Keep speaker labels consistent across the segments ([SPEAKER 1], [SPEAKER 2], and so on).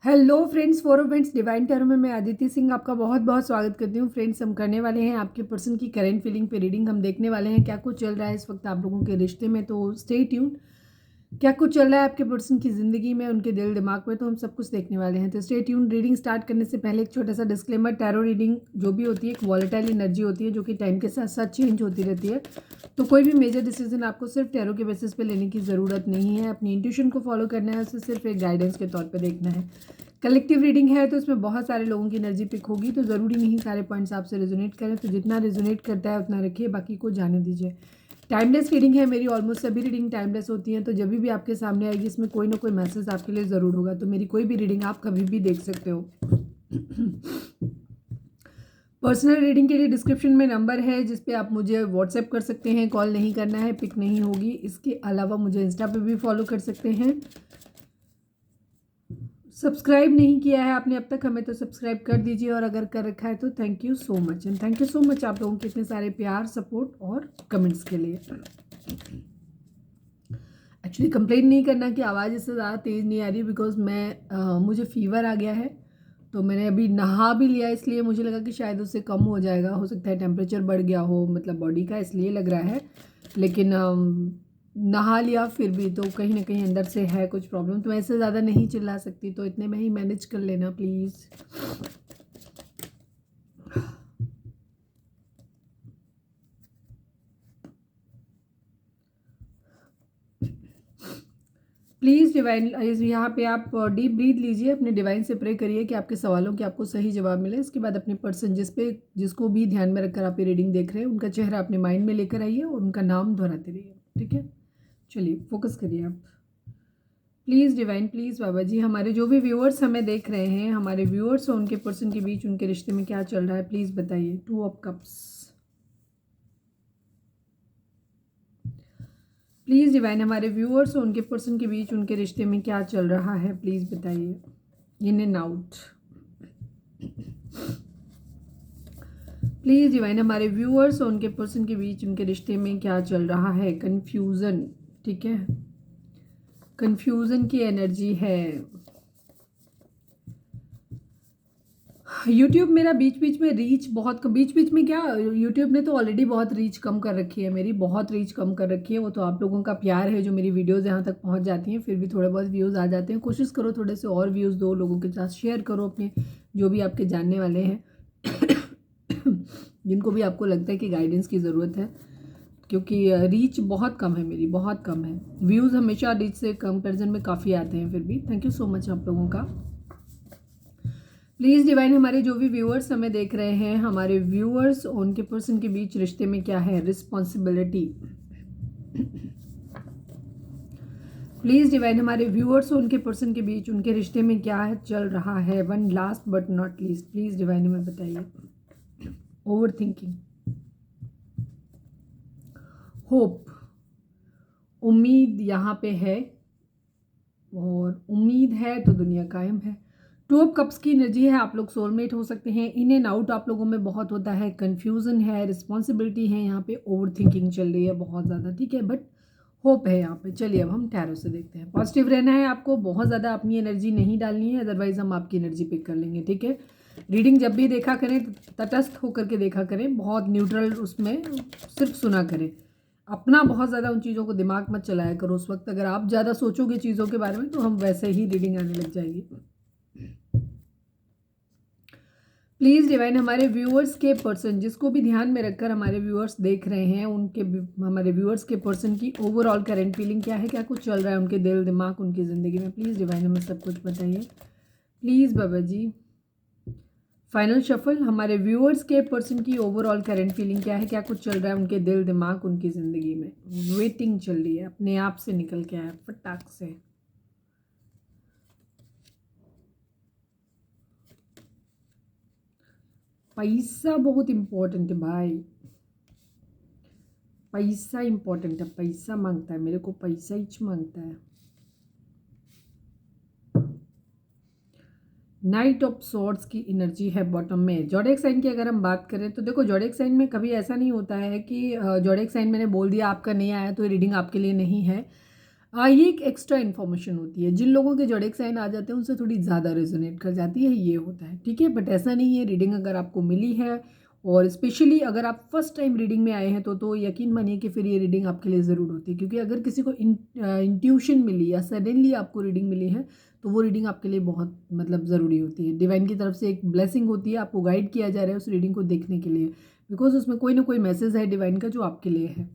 [SPEAKER 1] Hello friends, for friends divine tarot में मैं आदित्य सिंह आपका बहुत बहुत स्वागत करती हूँ। फ्रेंड्स, हम करने वाले हैं आपके पर्सन की करेंट फीलिंग पे रीडिंग। हम देखने वाले हैं क्या कुछ चल रहा है इस वक्त आप लोगों के रिश्ते में, तो स्टे ट्यून। क्या कुछ चल रहा है आपके पर्सन की ज़िंदगी में, उनके दिल दिमाग में, तो हम सब कुछ देखने वाले हैं। तो स्टे ट्यून। रीडिंग स्टार्ट करने से पहले एक छोटा सा डिस्क्लेमर, टैरो रीडिंग जो भी होती है एक वॉलेटाइल एनर्जी होती है जो कि टाइम के साथ साथ चेंज होती रहती है। तो कोई भी मेजर डिसीजन आपको सिर्फ टैरो के बेसिस पे लेने की ज़रूरत नहीं है। अपनी इंट्यूशन को फॉलो करना है, उसे सिर्फ एक गाइडेंस के तौर पर देखना है। कलेक्टिव रीडिंग है तो इसमें बहुत सारे लोगों की एनर्जी पिक होगी, तो ज़रूरी नहीं सारे पॉइंट्स आपसे रेजोनेट करें। तो जितना रेजोनेट करता है उतना रखिए, बाकी को जाने दीजिए। टाइमलेस रीडिंग है मेरी, ऑलमोस्ट सभी रीडिंग टाइमलेस होती हैं। तो जब भी आपके सामने आएगी इसमें कोई ना कोई मैसेज आपके लिए ज़रूर होगा। तो मेरी कोई भी रीडिंग आप कभी भी देख सकते हो। पर्सनल रीडिंग के लिए डिस्क्रिप्शन में नंबर है जिस पे आप मुझे व्हाट्सएप कर सकते हैं। कॉल नहीं करना है, पिक नहीं होगी। इसके अलावा मुझे इंस्टा पे भी फॉलो कर सकते हैं। सब्सक्राइब नहीं किया है आपने अब तक हमें, तो सब्सक्राइब कर दीजिए, और अगर कर रखा है तो thank you so much. And thank you so much आप लोगों के इतने सारे प्यार, सपोर्ट और कमेंट्स के लिए। एक्चुअली कंप्लेन नहीं करना कि आवाज़ इससे ज़्यादा तेज़ नहीं आ रही, बिकॉज मुझे फीवर आ गया है। तो मैंने अभी नहा भी लिया, इसलिए मुझे लगा कि शायद उससे कम हो जाएगा। हो सकता है टेम्परेचर बढ़ गया हो, मतलब बॉडी का, इसलिए लग रहा है। लेकिन नहा लिया फिर भी तो कहीं ना कहीं अंदर से है कुछ प्रॉब्लम। तो ऐसे ज़्यादा नहीं चिल्ला सकती, तो इतने में ही मैनेज कर लेना प्लीज़। प्लीज़ डिवाइन, यहाँ पे आप डीप ब्रीथ लीजिए, अपने डिवाइन से प्रे करिए कि आपके सवालों के आपको सही जवाब मिले। इसके बाद अपने पर्सन जिसको भी ध्यान में रखकर आप ये रीडिंग देख रहे हैं, उनका चेहरा अपने माइंड में लेकर आइए और उनका नाम दोहराते रहिए। ठीक है, चलिए फोकस करिए आप। Please divine, please Baba ji, हमारे जो भी व्यूअर्स हमें देख रहे हैं, हमारे व्यूअर्स और उनके पर्सन के बीच उनके रिश्ते में क्या चल रहा है, प्लीज़ बताइए। 2 ऑफ कप्स। प्लीज़ डिवाइन, हमारे व्यूअर्स और उनके पर्सन के बीच उनके रिश्ते में क्या चल रहा है, प्लीज़ बताइए। In and out. Please divine, हमारे व्यूअर्स और उनके पर्सन के बीच उनके रिश्ते में क्या चल रहा है। कन्फ्यूज़न, ठीक है, कन्फ्यूज़न की एनर्जी है। यूट्यूब मेरा बीच बीच में रीच बहुत, बीच बीच में क्या, यूट्यूब ने तो ऑलरेडी बहुत रीच कम कर रखी है मेरी, बहुत रीच कम कर रखी है। वो तो आप लोगों का प्यार है जो मेरी वीडियोज़ यहाँ तक पहुँच जाती हैं। फिर भी थोड़े बहुत व्यूज़ आ जाते हैं। कोशिश करो थोड़े से और व्यूज़ दो, लोगों के साथ शेयर करो, अपने जो भी आपके जानने वाले हैं जिनको भी आपको लगता है कि गाइडेंस की ज़रूरत है, क्योंकि रीच बहुत कम है मेरी, बहुत कम है। व्यूज़ हमेशा रीच से कंपेरिजन में काफ़ी आते हैं। फिर भी थैंक यू सो मच आप लोगों का। प्लीज़ डिवाइन, हमारे जो भी व्यूअर्स हमें देख रहे हैं, हमारे व्यूअर्स और उनके पर्सन के बीच रिश्ते में क्या है। रिस्पॉन्सिबिलिटी। प्लीज़ डिवाइन, हमारे व्यूअर्स और उनके पर्सन के बीच उनके रिश्ते में क्या है चल रहा है। One last but not least, please divine हमें बताइए। ओवर थिंकिंग, होप, उम्मीद यहाँ पे है, और उम्मीद है तो दुनिया कायम है। 2 ऑफ कप्स की एनर्जी है, आप लोग सोलमेट हो सकते हैं। इन एंड आउट आप लोगों में बहुत होता है। कन्फ्यूज़न है, रिस्पॉन्सिबिलिटी है, यहाँ पे ओवर थिंकिंग चल रही है बहुत ज़्यादा, ठीक है, बट होप है यहाँ पे। चलिए अब हम टैरो से देखते हैं। पॉजिटिव रहना है आपको, बहुत ज़्यादा अपनी एनर्जी नहीं डालनी है, अदरवाइज हम आपकी एनर्जी पिक कर लेंगे। ठीक है, रीडिंग जब भी देखा करें तटस्थ होकर के देखा करें, बहुत न्यूट्रल उसमें सिर्फ सुना करें। अपना बहुत ज़्यादा उन चीज़ों को दिमाग मत चलाया करो उस वक्त। अगर आप ज़्यादा सोचोगे चीज़ों के बारे में तो हम वैसे ही रीडिंग आने लग जाएगी। प्लीज़ डिवाइन, हमारे व्यूअर्स के पर्सन, जिसको भी ध्यान में रखकर हमारे व्यूअर्स देख रहे हैं, उनके हमारे व्यूअर्स के पर्सन की ओवरऑल करंट फीलिंग क्या है, क्या कुछ चल रहा है उनके दिल दिमाग उनकी ज़िंदगी में। प्लीज़ डिवाइन हमें सब कुछ बताइए please Baba ji. Final shuffle, हमारे व्यूअर्स के पर्सन की ओवरऑल करंट फीलिंग क्या है, क्या कुछ चल रहा है उनके दिल दिमाग उनकी ज़िंदगी में। वेटिंग चल रही है, अपने आप से निकल के आया फटाक से। पैसा बहुत इम्पोर्टेंट है भाई, पैसा इम्पोर्टेंट है। पैसा मांगता है मेरे को, पैसा ही मांगता है। नाइट ऑफ सॉर्ड्स की एनर्जी है बॉटम में। जोडिएक साइन की अगर हम बात करें तो देखो, जोडिएक साइन में कभी ऐसा नहीं होता है कि जोडिएक साइन मैंने बोल दिया आपका नहीं आया तो ये रीडिंग आपके लिए नहीं है। ये एक एक्स्ट्रा इन्फॉर्मेशन होती है, जिन लोगों के ज़ोडिएक साइन आ जाते हैं उनसे थोड़ी ज़्यादा रेजोनेट कर जाती है, ये होता है, ठीक है। बट ऐसा नहीं है, रीडिंग अगर आपको मिली है और स्पेशली अगर आप फर्स्ट टाइम रीडिंग में आए हैं तो यकीन मानिए कि फिर ये रीडिंग आपके लिए ज़रूर होती है, क्योंकि अगर किसी को इंट्यूशन मिली या सडनली आपको रीडिंग मिली है तो वो रीडिंग आपके लिए बहुत मतलब ज़रूरी होती है। डिवाइन की तरफ से एक ब्लेसिंग होती है, आपको गाइड किया जा रहा है उस रीडिंग को देखने के लिए, बिकॉज उसमें कोई ना कोई मैसेज है डिवाइन का जो आपके लिए है।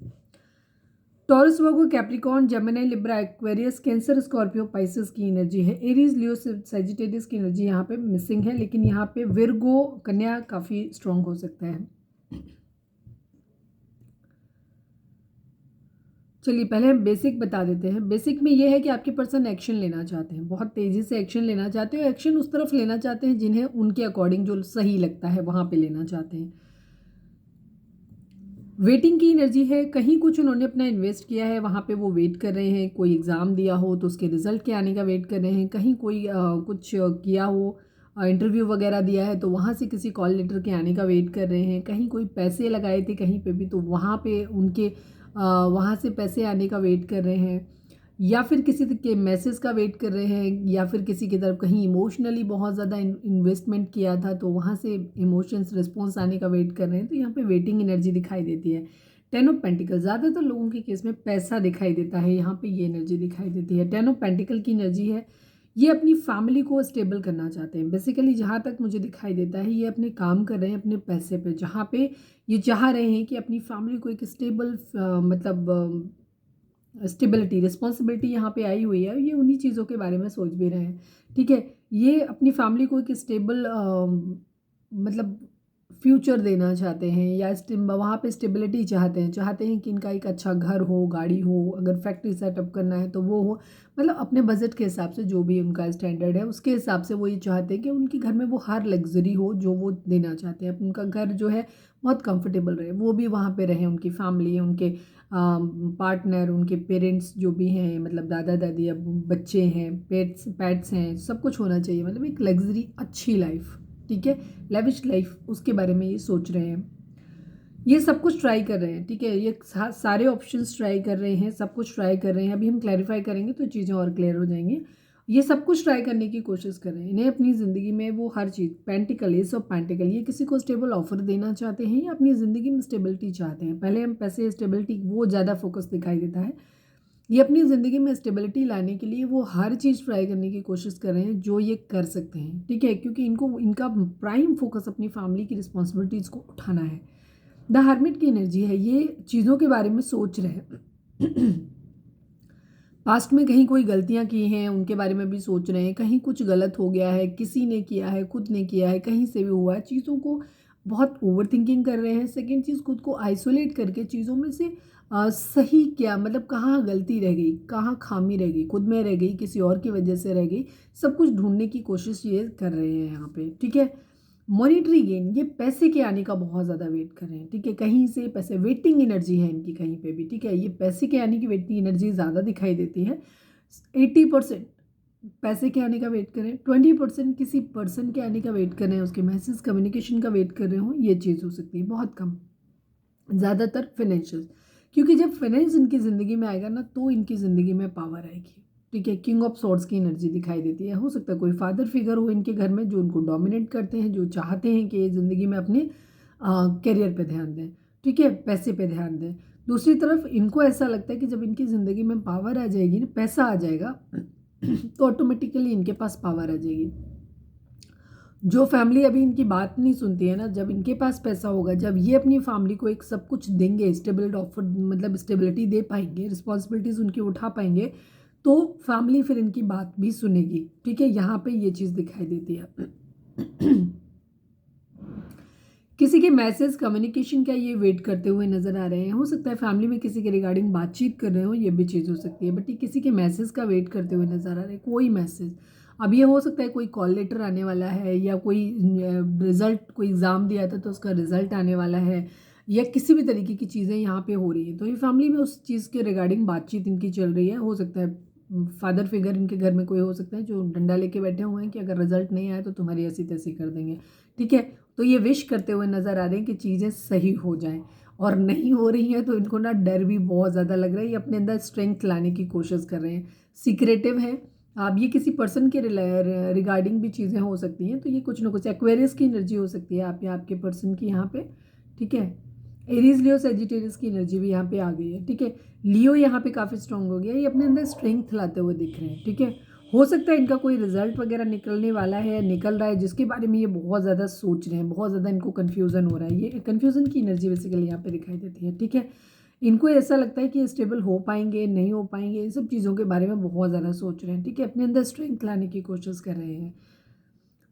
[SPEAKER 1] Taurus, Virgo, Capricorn, Gemini, Libra, Aquarius, Cancer, Scorpio, Pisces की एनर्जी है। एरीज, लियो, सैजिटेरियस की एनर्जी यहाँ पे मिसिंग है, लेकिन यहाँ पे विर्गो, कन्या काफ़ी स्ट्रॉन्ग हो सकता है। चलिए पहले हम बेसिक बता देते हैं। बेसिक में ये है कि आपके पर्सन एक्शन लेना चाहते हैं, बहुत तेज़ी से एक्शन लेना चाहते हैं, एक्शन उस तरफ लेना चाहते हैं जिन्हें उनके अकॉर्डिंग जो सही लगता है वहाँ पे लेना चाहते हैं। वेटिंग की एनर्जी है, कहीं कुछ उन्होंने अपना इन्वेस्ट किया है, वहाँ पे वो वेट कर रहे हैं। कोई एग्ज़ाम दिया हो तो उसके रिजल्ट के आने का वेट कर रहे हैं, कहीं कोई कुछ किया हो, इंटरव्यू वगैरह दिया है तो वहाँ से किसी कॉल लेटर के आने का वेट कर रहे हैं, कहीं कोई पैसे लगाए थे कहीं पे भी तो वहाँ पे उनके वहाँ से पैसे आने का वेट कर रहे हैं, या फिर किसी के मैसेज का वेट कर रहे हैं, या फिर किसी की तरफ कहीं इमोशनली बहुत ज़्यादा इन्वेस्टमेंट किया था तो वहाँ से इमोशंस रिस्पॉन्स आने का वेट कर रहे हैं। तो यहाँ पे वेटिंग एनर्जी दिखाई देती है। 10 ऑफ पेंटिकल, ज़्यादातर लोगों के केस में पैसा दिखाई देता है, यहाँ पे ये एनर्जी दिखाई देती है। 10 ऑफ पेंटिकल की एनर्जी है, ये अपनी फैमिली को स्टेबल करना चाहते हैं। बेसिकली जहाँ तक मुझे दिखाई देता है ये अपने काम कर रहे हैं अपने पैसे पे, जहाँ पे ये चाह रहे हैं कि अपनी फैमिली को एक स्टेबल मतलब स्टेबिलिटी, रिस्पॉन्सिबिलिटी यहाँ पे आई हुई है, ये उन्हीं चीज़ों के बारे में सोच भी रहे हैं, ठीक है। ये अपनी फैमिली को एक स्टेबल मतलब फ्यूचर देना चाहते हैं, या वहाँ पे स्टेबिलिटी चाहते हैं कि इनका एक अच्छा घर हो, गाड़ी हो, अगर फैक्ट्री सेटअप करना है तो वो हो, मतलब अपने बजट के हिसाब से जो भी उनका स्टैंडर्ड है उसके हिसाब से वो ये चाहते हैं कि उनके घर में वो हर लग्जरी हो जो वो देना चाहते हैं। उनका घर जो है बहुत कंफर्टेबल रहे, वो भी वहाँ पे रहे, उनकी फैमिली, उनके पार्टनर, उनके पेरेंट्स जो भी हैं, मतलब दादा दादी, अब बच्चे हैं, पेट्स हैं, सब कुछ होना चाहिए, मतलब एक लग्जरी अच्छी लाइफ, ठीक है, लेविश लाइफ, उसके बारे में ये सोच रहे हैं। ये सब कुछ ट्राई कर रहे हैं, ठीक है, ये सारे ऑप्शंस ट्राई कर रहे हैं, सब कुछ ट्राई कर रहे हैं। अभी हम क्लैरिफाई करेंगे तो चीज़ें और क्लियर हो जाएंगी। ये सब कुछ ट्राई करने की कोशिश कर रहे हैं, इन्हें अपनी ज़िंदगी में वो हर चीज़, पेंटिकल, एस ऑफ पेंटिकल, ये किसी को स्टेबल ऑफर देना चाहते हैं या अपनी ज़िंदगी में स्टेबिलिटी चाहते हैं। पहले हम पैसे, स्टेबिलिटी, वो ज़्यादा फोकस दिखाई देता है। ये अपनी ज़िंदगी में स्टेबिलिटी लाने के लिए वो हर चीज़ ट्राई करने की कोशिश कर रहे हैं जो ये कर सकते हैं, ठीक है, क्योंकि इनको इनका प्राइम फोकस अपनी फैमिली की रिस्पॉन्सिबिलिटीज़ को उठाना है। द हर्मिट की एनर्जी है, ये चीज़ों के बारे में सोच रहे हैं। पास्ट में कहीं कोई गलतियां की हैं उनके बारे में भी सोच रहे हैं, कहीं कुछ गलत हो गया है, किसी ने किया है, खुद ने किया है, कहीं से भी हुआ है, चीज़ों को बहुत ओवर थिंकिंग कर रहे हैं। सेकेंड चीज़, खुद को आइसोलेट करके चीज़ों में से सही क्या, मतलब कहाँ गलती रह गई, कहाँ खामी रह गई, खुद में रह गई, किसी और की वजह से रह गई, सब कुछ ढूंढने की कोशिश ये कर रहे हैं यहाँ पे, ठीक है। मॉनिटरी गेन, ये पैसे के आने का बहुत ज़्यादा वेट कर रहे हैं, ठीक है, कहीं से पैसे, वेटिंग एनर्जी है इनकी कहीं पे भी, ठीक है, ये पैसे के आने की वेटिंग एनर्जी ज़्यादा दिखाई देती है। 80% पैसे के आने का वेट करें, 20% किसी पर्सन के आने का वेट कर रहे हैं, उसके मैसेज, कम्युनिकेशन का वेट कर रहे हो, ये चीज़ हो सकती है, बहुत कम। ज़्यादातर फाइनेंशियल, क्योंकि जब फाइनेंस इनकी ज़िंदगी में आएगा ना तो इनकी ज़िंदगी में पावर आएगी, ठीक है। किंग ऑफ सॉर्ड्स की एनर्जी दिखाई देती है, हो सकता है कोई फादर फिगर हो इनके घर में जो उनको डोमिनेट करते हैं, जो चाहते हैं कि ये ज़िंदगी में अपने करियर पे ध्यान दें, ठीक है, पैसे पे ध्यान दें। दूसरी तरफ इनको ऐसा लगता है कि जब इनकी ज़िंदगी में पावर आ जाएगी ना, पैसा आ जाएगा तो ऑटोमेटिकली इनके पास पावर आ जाएगी। जो फैमिली अभी इनकी बात नहीं सुनती है ना, जब इनके पास पैसा होगा, जब ये अपनी फैमिली को एक सब कुछ देंगे, स्टेबिलिटी ऑफर, मतलब स्टेबिलिटी दे पाएंगे, रिस्पॉन्सिबिलिटीज़ उनकी उठा पाएंगे, तो फैमिली फिर इनकी बात भी सुनेगी, ठीक है, यहाँ पे ये चीज़ दिखाई देती है। किसी के मैसेज, कम्युनिकेशन का ये वेट करते हुए नजर आ रहे हैं, हो सकता है फैमिली में किसी के रिगार्डिंग बातचीत कर रहे हो, ये भी चीज़ हो सकती है, बट ये किसी के मैसेज का वेट करते हुए नजर आ रहे हैं, कोई मैसेज। अब ये हो सकता है कोई कॉल लेटर आने वाला है, या कोई रिजल्ट, कोई एग्ज़ाम दिया था तो उसका रिजल्ट आने वाला है, या किसी भी तरीके की चीज़ें यहाँ पे हो रही है, तो ये फैमिली में उस चीज़ के रिगार्डिंग बातचीत इनकी चल रही है। हो सकता है फादर फिगर इनके घर में कोई हो सकता है जो डंडा लेके बैठे हुए हैं कि अगर रिजल्ट नहीं आया तो तुम्हारी ऐसी तैसी कर देंगे, ठीक है। तो ये विश करते हुए नज़र आ रहे हैं कि चीज़ें सही हो जाएं, और नहीं हो रही हैं तो इनको ना डर भी बहुत ज़्यादा लग रहा है। ये अपने अंदर स्ट्रेंथ लाने की कोशिश कर रहे हैं, सीक्रेटिव हैं। आप ये किसी पर्सन के रिगार्डिंग भी चीज़ें हो सकती हैं, तो ये कुछ ना कुछ एक्वेरियस की एनर्जी हो सकती है आप या आपके पर्सन की यहाँ पे, ठीक है। एरीज लियो सेजिटेरियस की एनर्जी भी यहाँ पे आ गई है, ठीक है। लियो यहाँ पे काफ़ी स्ट्रांग हो गया, ये अपने अंदर स्ट्रेंथ लाते हुए दिख रहे हैं, ठीक है। हो सकता है इनका कोई रिजल्ट वगैरह निकलने वाला है या निकल रहा है जिसके बारे में ये बहुत ज़्यादा सोच रहे हैं, बहुत ज़्यादा इनको कन्फ्यूज़न हो रहा है। ये कन्फ्यूज़न की एनर्जी बेसिकली यहाँ पे दिखाई देती है, ठीक है। इनको ऐसा लगता है कि स्टेबल हो पाएंगे नहीं हो पाएंगे, इन सब चीज़ों के बारे में बहुत ज़्यादा सोच रहे हैं, ठीक है। अपने अंदर स्ट्रेंथ लाने की कोशिश कर रहे हैं।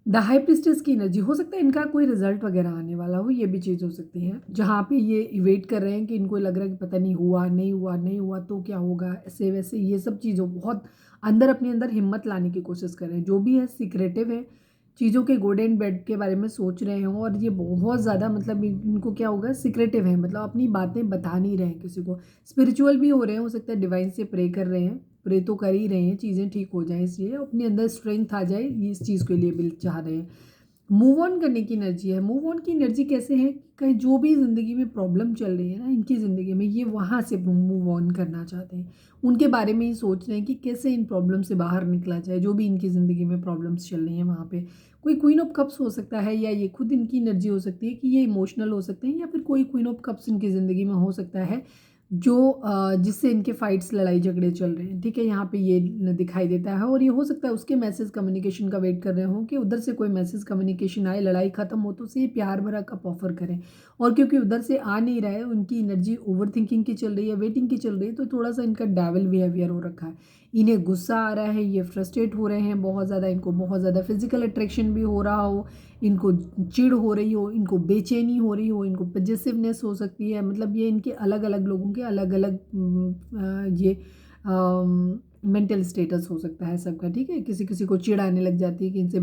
[SPEAKER 1] द हाई प्रिस्टेस की एनर्जी, हो सकता है इनका कोई रिजल्ट वगैरह आने वाला हो, ये भी चीज़ हो सकती है, जहाँ पे ये वेट कर रहे हैं कि इनको लग रहा है कि पता नहीं हुआ नहीं हुआ नहीं हुआ तो क्या होगा, ऐसे वैसे ये सब चीज़ों बहुत अंदर अपने अंदर हिम्मत लाने की कोशिश कर रहे हैं। जो भी है सीक्रेटिव है, चीज़ों के गुड एंड बैड के बारे में सोच रहे हों, और ये बहुत ज़्यादा मतलब इनको क्या होगा, सीक्रेटिव है, मतलब अपनी बातें बता नहीं रहे हैं किसी को। स्पिरिचुअल भी हो रहे हैं, हो सकता है डिवाइन से प्रे कर रहे हैं, प्रे तो कर ही रहे हैं, चीज़ें ठीक हो जाएं, इसलिए अपने अंदर स्ट्रेंथ आ जाए, ये इस चीज़ के लिए भी चाह रहे हैं। मूव ऑन करने की एनर्जी है। मूव ऑन की एनर्जी कैसे है, कहीं जो भी ज़िंदगी में प्रॉब्लम चल रही है ना इनकी ज़िंदगी में, ये वहाँ से मूव ऑन करना चाहते हैं, उनके बारे में ही सोच रहे हैं कि कैसे इन प्रॉब्लम से बाहर निकला जाए। जो भी इनकी ज़िंदगी में प्रॉब्लम्स चल रही हैं वहाँ पे कोई क्वीन ऑफ कप्स हो सकता है, या ये खुद इनकी एनर्जी हो सकती है कि ये इमोशनल हो सकते हैं, या फिर कोई क्वीन ऑफ कप्स इनकी ज़िंदगी में हो सकता है जो जिससे इनके फाइट्स लड़ाई झगड़े चल रहे हैं, ठीक है। यहाँ पे ये दिखाई देता है, और ये हो सकता है उसके मैसेज कम्युनिकेशन का वेट कर रहे हो कि उधर से कोई मैसेज कम्युनिकेशन आए, लड़ाई खत्म हो तो उसे प्यार भरा कप ऑफर करें। और क्योंकि उधर से आ नहीं रहा है, उनकी एनर्जी ओवर थिंकिंग की चल रही है, वेटिंग की चल रही है, तो थोड़ा सा इनका डेविल बिहेवियर हो रखा है। इन्हें गुस्सा आ रहा है, ये फ्रस्ट्रेट हो रहे हैं बहुत ज़्यादा, इनको बहुत ज़्यादा फिजिकल अट्रैक्शन भी हो रहा हो, इनको चिढ़ हो रही हो, इनको बेचैनी हो रही हो, इनको पजेसिवनेस हो सकती है। मतलब ये इनके अलग अलग लोगों के अलग अलग ये मेंटल स्टेटस हो सकता है सबका, ठीक है। किसी किसी को चिढ़ आने लग जाती है कि इनसे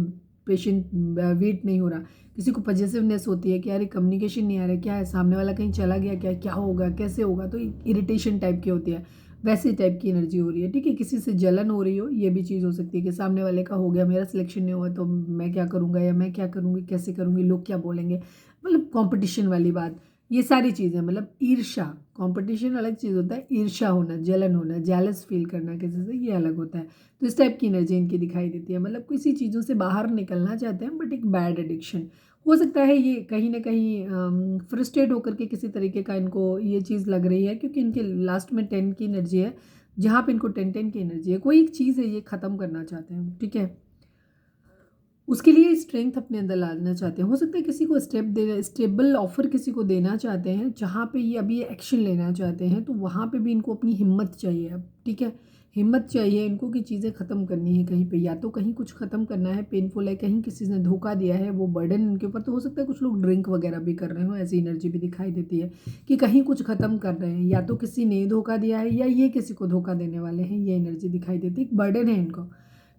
[SPEAKER 1] पेशेंट वेट नहीं हो रहा, किसी को पजेसिवनेस होती है कि यार कम्युनिकेशन नहीं आ रहा है, क्या है सामने वाला कहीं चला गया, क्या क्या होगा कैसे होगा, तो इरिटेशन टाइप की होती है, वैसे टाइप की एनर्जी हो रही है, ठीक है। किसी से जलन हो रही हो, ये भी चीज़ हो सकती है कि सामने वाले का हो गया, मेरा सिलेक्शन नहीं हुआ तो मैं क्या करूँगा, या मैं क्या करूँगी, कैसे करूँगी, लोग क्या बोलेंगे, मतलब कंपटीशन वाली बात, ये सारी चीज़ें, मतलब ईर्ष्या। कंपटीशन अलग चीज़ होता है, ईर्ष्या होना, जलन होना, जेलस फील करना किसी से, ये अलग होता है। तो इस टाइप की एनर्जी इनकी दिखाई देती है, मतलब किसी चीज़ों से बाहर निकलना चाहते हैं, बट एक बैड एडिक्शन हो सकता है। ये कहीं ना कहीं फ्रस्ट्रेट होकर के किसी तरीके का इनको ये चीज़ लग रही है, क्योंकि इनके लास्ट में 10 की एनर्जी है, जहाँ पे इनको 10 की एनर्जी है, कोई एक चीज़ है ये ख़त्म करना चाहते हैं, ठीक है। उसके लिए स्ट्रेंथ अपने अंदर लाना चाहते हैं। हो सकता है किसी को स्टेबल ऑफर किसी को देना चाहते हैं, जहाँ पे ये अभी एक्शन लेना चाहते हैं, तो वहाँ पे भी इनको अपनी हिम्मत चाहिए अब, ठीक है। हिम्मत चाहिए इनको कि चीज़ें ख़त्म करनी है कहीं पे, या तो कहीं कुछ ख़त्म करना है, पेनफुल है, कहीं किसी ने धोखा दिया है, वो बर्डन इनके ऊपर, तो हो सकता है कुछ लोग ड्रिंक वगैरह भी कर रहे हो, ऐसी एनर्जी भी दिखाई देती है कि कहीं कुछ ख़त्म कर रहे हैं, या तो किसी ने धोखा दिया है या ये किसी को धोखा देने वाले हैं, ये एनर्जी दिखाई देती है। एक बर्डन है इनको,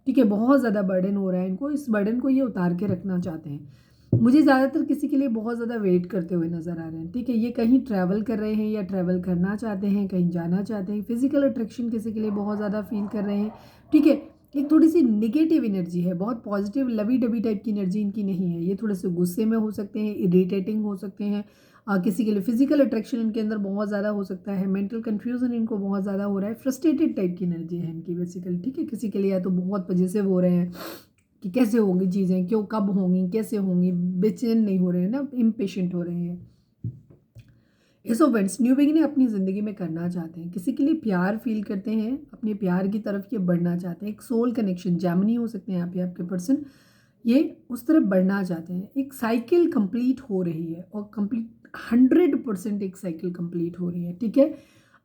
[SPEAKER 1] ठीक है, बहुत ज़्यादा बर्डन हो रहा है इनको, इस बर्डन को ये उतार के रखना चाहते हैं। मुझे ज़्यादातर किसी के लिए बहुत ज़्यादा वेट करते हुए नज़र आ रहे हैं, ठीक है। ये कहीं ट्रैवल कर रहे हैं या ट्रैवल करना चाहते हैं, कहीं जाना चाहते हैं, फिजिकल अट्रैक्शन किसी के लिए बहुत ज़्यादा फील कर रहे हैं, ठीक है। एक थोड़ी सी निगेटिव एनर्जी है, बहुत पॉजिटिव लवी डबी टाइप की एनर्जी इनकी नहीं है। ये थोड़े से गुस्से में हो सकते हैं, इरिटेटिंग हो सकते हैं, किसी के लिए फिजिकल अट्रैक्शन इनके अंदर बहुत ज़्यादा हो सकता है, मेंटल कंफ्यूजन इनको बहुत ज़्यादा हो रहा है, फ्रस्ट्रेटेड टाइप की एनर्जी है इनकी बेसिकली, ठीक है। किसी के लिए या तो बहुत पजेसिव हो रहे हैं कि कैसे होंगी चीज़ें, क्यों कब होंगी कैसे होंगी, बेचैन नहीं हो रहे हैं ना, इम्पेशेंट हो रहे हैं। S of vents, new beginning अपनी ज़िंदगी में करना चाहते हैं, किसी के लिए प्यार फील करते हैं, अपने प्यार की तरफ ये बढ़ना चाहते हैं। एक सोल कनेक्शन, जैमिनी हो सकते हैं यहाँ पे आपके पर्सन, ये उस तरफ बढ़ना चाहते हैं। एक साइकिल कंप्लीट हो रही है, और कंप्लीट 100% एक साइकिल कंप्लीट हो रही है, ठीक है।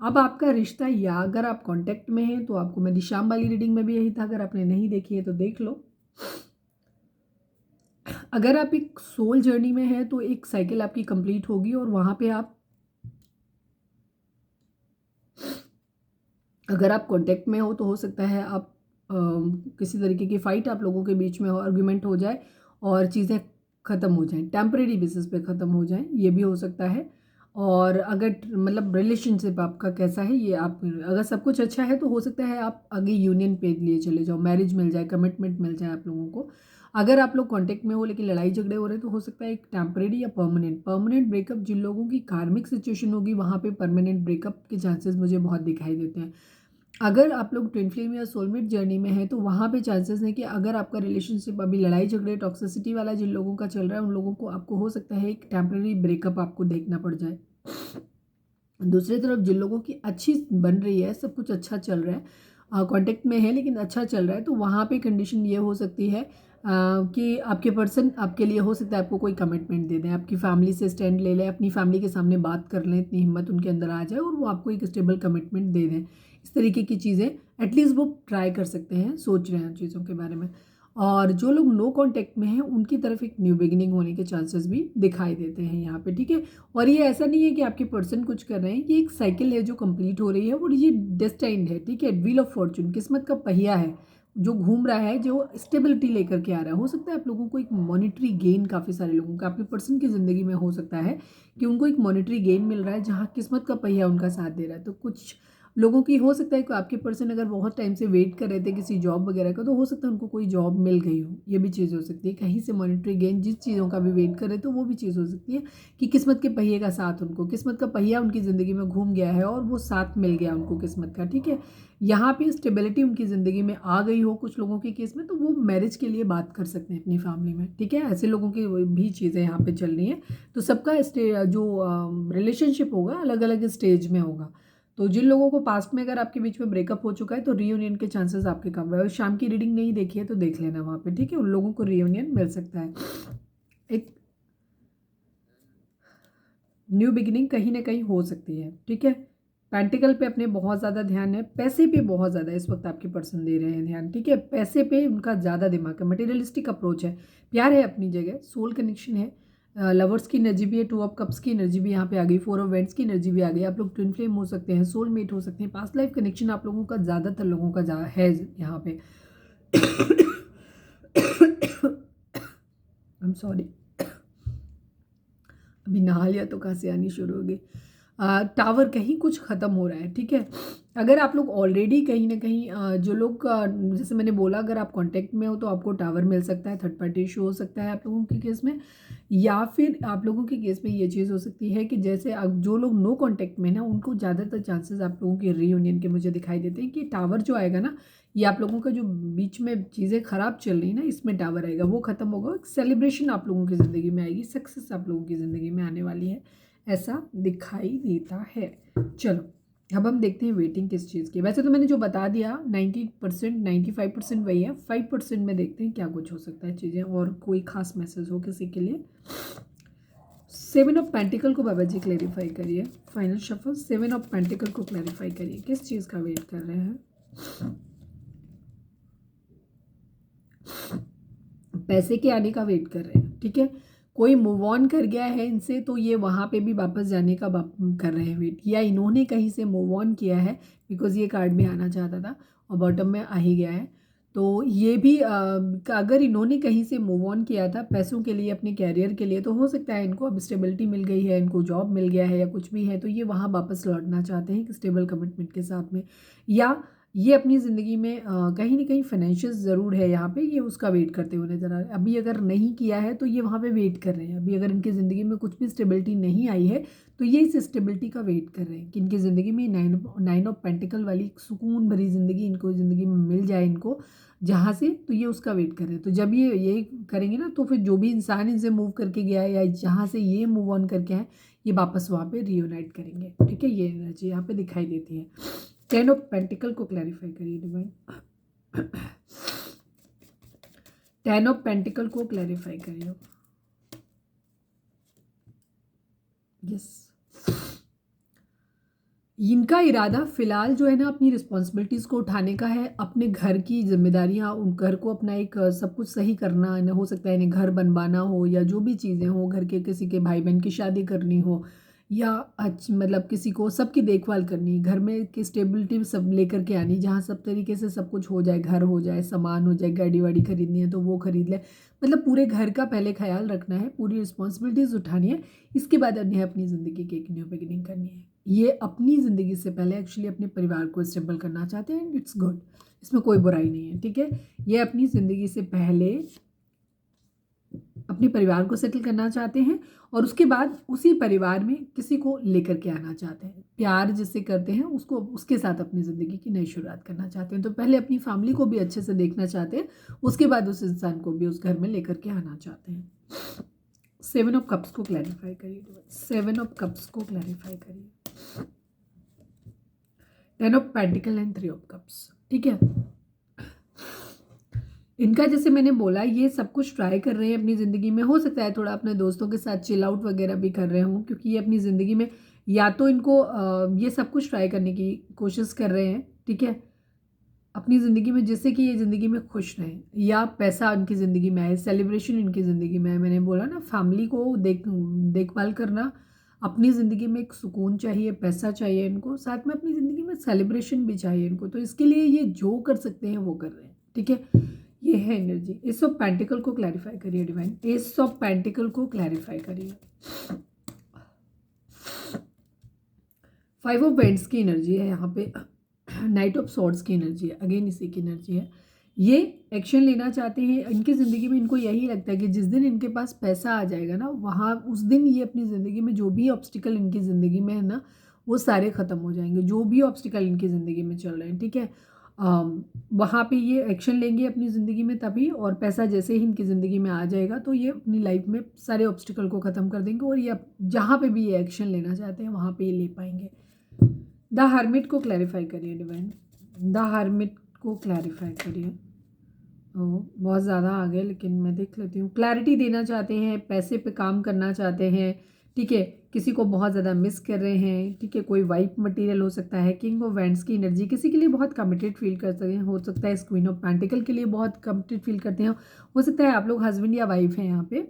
[SPEAKER 1] अब आपका रिश्ता, या अगर आप कांटेक्ट में हैं तो आपको मेरी शाम वाली रीडिंग में भी यही था, अगर आपने नहीं देखी है तो देख लो। अगर आप एक सोल जर्नी में हैं तो एक साइकिल आपकी कंप्लीट होगी, और वहाँ पे आप, अगर आप कांटेक्ट में हो तो हो सकता है आप किसी तरीके की फ़ाइट आप लोगों के बीच में हो, आर्गुमेंट हो जाए और चीज़ें ख़त्म हो जाएं, टेम्परेरी बेसिस पे ख़त्म हो जाएं, ये भी हो सकता है। और अगर मतलब रिलेशनशिप आपका कैसा है, ये आप अगर सब कुछ अच्छा है तो हो सकता है आप आगे यूनियन पे लिए चले जाओ, मैरिज मिल जाए, कमिटमेंट मिल जाए आप लोगों को। अगर आप लोग कांटेक्ट में हो लेकिन लड़ाई झगड़े हो रहे हैं तो हो सकता है एक टेम्परेरी या परमानेंट ब्रेकअप। जिन लोगों की कार्मिक सिचुएशन होगी वहाँ पे परमानेंट ब्रेकअप के चांसेस मुझे बहुत दिखाई देते हैं। अगर आप लोग ट्विन फ्लेम या सोलमेट जर्नी में हैं तो वहाँ पे चांसेस हैं कि अगर आपका रिलेशनशिप अभी लड़ाई झगड़े टॉक्सिसिटी वाला जिन लोगों का चल रहा है उन लोगों को आपको हो सकता है एक टेम्परेरी ब्रेकअप आपको देखना पड़ जाए। दूसरी तरफ जिन लोगों की अच्छी बन रही है, सब कुछ अच्छा चल रहा है, कांटेक्ट में है लेकिन अच्छा चल रहा है, तो वहाँ पे कंडीशन ये हो सकती है कि आपके पर्सन आपके लिए हो सकता है आपको कोई कमिटमेंट दे दें, आपकी फैमिली से स्टैंड ले लें, अपनी फैमिली के सामने बात कर लें, इतनी हिम्मत उनके अंदर आ जाए और वो आपको एक स्टेबल कमिटमेंट दे दें। इस तरीके की चीज़ें एटलीस्ट वो ट्राई कर सकते हैं, सोच रहे हैं उन चीज़ों के बारे में। और जो लोग नो कांटेक्ट में हैं उनकी तरफ एक न्यू बिगिनिंग होने के चांसेस भी दिखाई देते हैं यहाँ पे, ठीक है। और ये ऐसा नहीं है कि आपके पर्सन कुछ कर रहे हैं, ये एक साइकिल है जो कंप्लीट हो रही है और ये डेस्टाइंड है, ठीक है। व्हील ऑफ फॉर्चून, किस्मत का पहिया है जो घूम रहा है, जो स्टेबिलिटी लेकर के आ रहा है। हो सकता है आप लोगों को एक मॉनेटरी गेन, काफ़ी सारे लोगों का आपके पर्सन की ज़िंदगी में हो सकता है कि उनको एक मॉनेटरी गेन मिल रहा है जहाँ किस्मत का पहिया उनका साथ दे रहा है। तो कुछ लोगों की हो सकता है कि आपके पर्सन अगर बहुत टाइम से वेट कर रहे थे किसी जॉब वगैरह का, तो हो सकता है उनको कोई जॉब मिल गई हो, ये भी चीज़ हो सकती है। कहीं से मॉनेटरी गेन, जिस चीज़ों का भी वेट कर रहे तो वो भी चीज़ हो सकती है कि किस्मत के पहिए का साथ, उनको किस्मत का पहिया उनकी ज़िंदगी में घूम गया है और वो साथ मिल गया उनको किस्मत का, ठीक है। यहाँ पे स्टेबिलिटी उनकी ज़िंदगी में आ गई हो कुछ लोगों के केस में, तो वो मैरिज के लिए बात कर सकते हैं अपनी फैमिली में, ठीक है। ऐसे लोगों की भी चीज़ें यहाँ पे चल रही हैं। तो सबका जो रिलेशनशिप होगा अलग अलग स्टेज में होगा। तो जिन लोगों को पास्ट में अगर आपके बीच में ब्रेकअप हो चुका है तो रीयूनियन के चांसेस आपके कम है। और शाम की रीडिंग नहीं देखी है तो देख लेना वहाँ पे, ठीक है। उन लोगों को रीयूनियन मिल सकता है, एक न्यू बिगिनिंग कहीं ना कहीं हो सकती है, ठीक है। पेंटिकल पे अपने बहुत ज़्यादा ध्यान है, पैसे पे बहुत ज़्यादा इस वक्त आपके पर्सन दे रहे हैं ध्यान, ठीक है। पैसे पे उनका ज़्यादा दिमाग है, मटेरियलिस्टिक अप्रोच है। प्यार है अपनी जगह, सोल कनेक्शन है, लवर्स की एनर्जी भी है, 2 ऑफ कप्स की एनर्जी भी यहाँ पे आ गई, 4 ऑफ वेंट्स की एनर्जी भी आ गई। आप लोग ट्विन फ्लेम हो सकते हैं, सोलमेट हो सकते हैं, पास्ट लाइफ कनेक्शन आप लोगों का ज़्यादातर लोगों का है यहाँ पे। आई एम सॉरी, अभी नहा लिया तो खांसी आनी शुरू हो गई। टावर कहीं कुछ ख़त्म हो रहा है, ठीक है। अगर आप लोग ऑलरेडी कहीं ना कहीं जो लोग जैसे मैंने बोला अगर आप कांटेक्ट में हो तो आपको टावर मिल सकता है, थर्ड पार्टी इशू हो सकता है आप लोगों के केस में। या फिर आप लोगों के केस में ये चीज़ हो सकती है कि जैसे अब जो लोग नो कांटेक्ट में ना उनको ज़्यादातर चांसेस आप लोगों के रीयूनियन के मुझे दिखाई देते हैं कि टावर जो आएगा ना, ये आप लोगों का जो बीच में चीज़ें ख़राब चल रही ना इसमें टावर आएगा, वो ख़त्म होगा। एक सेलिब्रेशन आप लोगों की ज़िंदगी में आएगी, सक्सेस आप लोगों की ज़िंदगी में आने वाली है, ऐसा दिखाई देता है। चलो अब हम देखते हैं वेटिंग किस चीज़ की। वैसे तो मैंने जो बता दिया 90% 95% वही है, 5% में देखते हैं क्या कुछ हो सकता है चीज़ें और कोई खास मैसेज हो किसी के लिए। 7 ऑफ पेंटिकल को बाबा जी क्लैरिफाई करिए, फाइनल शफल 7 ऑफ पेंटिकल को क्लैरिफाई करिए, किस चीज़ का वेट कर रहे हैं। पैसे के आने का वेट कर रहे हैं, ठीक है। कोई मूव ऑन कर गया है इनसे तो ये वहाँ पे भी वापस जाने का कर रहे हैं वेट, या इन्होंने कहीं से मूव ऑन किया है बिकॉज ये कार्ड भी आना चाहता था और बॉटम में आ ही गया है। तो ये भी अगर इन्होंने कहीं से मूव ऑन किया था पैसों के लिए, अपने कैरियर के लिए, तो हो सकता है इनको अब स्टेबिलिटी मिल गई है, इनको जॉब मिल गया है या कुछ भी है, तो ये वहाँ वापस लौटना चाहते हैं एक स्टेबल कमिटमेंट के साथ में। या ये अपनी ज़िंदगी में कहीं ना कहीं फाइनेंशियल ज़रूर है यहाँ पे, ये उसका वेट करते हुए नजर आ रहे हैं। अभी अगर नहीं किया है तो ये वहाँ पे वेट कर रहे हैं। अभी अगर इनकी ज़िंदगी में कुछ भी स्टेबिलिटी नहीं आई है तो ये इस स्टेबिलिटी का वेट कर रहे हैं कि इनकी ज़िंदगी में नाइन ऑफ पेंटिकल वाली सुकून भरी ज़िंदगी इनको ज़िंदगी में मिल जाए इनको जहाँ से, तो ये उसका वेट कर रहे हैं। तो जब ये यही करेंगे ना तो फिर जो भी इंसान इनसे मूव करके गया है या जहाँ से ये मूव ऑन करके आए ये वापस वहाँ पे रीयूनाइट करेंगे, ठीक है। ये एनर्जी यहाँ पे दिखाई देती है। 10 ऑफ पेंटिकल को क्लैरिफाई करिए डिवाइन। 10 ऑफ पेंटिकल को क्लैरिफाई करिए। यस, इनका इरादा फिलहाल जो है ना अपनी रिस्पॉन्सिबिलिटीज़ को उठाने का है, अपने घर की जिम्मेदारियां, उन घर को अपना एक सब कुछ सही करना हो सकता है, इन्हें घर बनवाना हो या जो भी चीज़ें हो, घर के किसी के भाई बहन की शादी करनी हो या मतलब किसी को सबकी देखभाल करनी, घर में की स्टेबिलिटी सब लेकर के आनी, जहाँ सब तरीके से सब कुछ हो जाए, घर हो जाए, सामान हो जाए, गाड़ी वाड़ी खरीदनी है तो वो खरीद ले, मतलब पूरे घर का पहले ख्याल रखना है, पूरी रिस्पॉन्सिबिलिटीज़ उठानी है। इसके बाद उन्हें अपनी ज़िंदगी की एक न्यू बिगिनिंग करनी है। ये अपनी ज़िंदगी से पहले एक्चुअली अपने परिवार को स्टेबल करना चाहते हैं, इट्स गुड, इसमें कोई बुराई नहीं है, ठीक है। ये अपनी ज़िंदगी से पहले अपने परिवार को सेटल करना चाहते हैं और उसके बाद उसी परिवार में किसी को लेकर के आना चाहते हैं, प्यार जिससे करते हैं उसको, उसके साथ अपनी ज़िंदगी की नई शुरुआत करना चाहते हैं। तो पहले अपनी फैमिली को भी अच्छे से देखना चाहते हैं, उसके बाद उस इंसान को भी उस घर में लेकर के आना चाहते हैं। 7 ऑफ कप्स को क्लैरिफाई करिए, 7 ऑफ कप्स को क्लैरिफाई करिए। 10 of pentacle and 3 of cups, ठीक है। इनका जैसे मैंने बोला ये सब कुछ ट्राई कर रहे हैं अपनी ज़िंदगी में, हो सकता है थोड़ा अपने दोस्तों के साथ चिल आउट वगैरह भी कर रहे हों, क्योंकि ये अपनी ज़िंदगी में या तो इनको ये सब कुछ ट्राई करने की कोशिश कर रहे हैं, ठीक है, अपनी ज़िंदगी में, जिससे कि ये ज़िंदगी में खुश रहें, या पैसा इनकी ज़िंदगी में आए, सेलिब्रेशन इनकी ज़िंदगी में आए। मैंने बोला ना, फैमिली को देखभाल करना, अपनी ज़िंदगी में एक सुकून चाहिए, पैसा चाहिए इनको, साथ में अपनी ज़िंदगी में सेलिब्रेशन भी चाहिए इनको। तो इसके लिए ये जो कर सकते हैं वो कर रहे हैं, ठीक है। ये है एनर्जी। एस ऑफ पेंटिकल को क्लैरिफाई करिए डिवाइन, एस ऑफ पेंटिकल को क्लैरिफाई करिए। 5 ऑफ वेंट्स की एनर्जी है यहाँ पे, नाइट ऑफ सॉर्ड्स की एनर्जी है, अगेन इसी की एनर्जी है। ये एक्शन लेना चाहते हैं इनकी ज़िंदगी में, इनको यही लगता है कि जिस दिन इनके पास पैसा आ जाएगा ना, वहाँ उस दिन ये अपनी ज़िंदगी में जो भी ऑब्स्टिकल इनकी ज़िंदगी में है ना, वो सारे ख़त्म हो जाएंगे, जो भी ऑब्स्टिकल इनकी ज़िंदगी में चल रहे हैं, ठीक है। वहाँ पे ये एक्शन लेंगे अपनी ज़िंदगी में तभी, और पैसा जैसे ही इनकी ज़िंदगी में आ जाएगा तो ये अपनी लाइफ में सारे ऑब्स्टिकल को ख़त्म कर देंगे, और ये जहाँ पे भी ये एक्शन लेना चाहते हैं वहाँ पे ये ले पाएंगे। द हर्मिट को क्लैरिफाई करिए डिवाइन, द हर्मिट को क्लैरिफाई करिए। बहुत ज़्यादा आ गए, लेकिन मैं देख लेती हूँ। क्लैरिटी देना चाहते हैं, पैसे पे काम करना चाहते हैं, ठीक है, किसी को बहुत ज़्यादा मिस कर रहे हैं, ठीक है, कोई वाइफ मटेरियल हो सकता है। किंग ऑफ वैंड्स की एनर्जी किसी के लिए बहुत कमिटेड फील कर सकते हैं, हो सकता है क्वीन ऑफ पेंटिकल के लिए बहुत कमिटेड फील करते हैं, हो सकता है आप लोग हस्बैंड या वाइफ हैं यहाँ पे,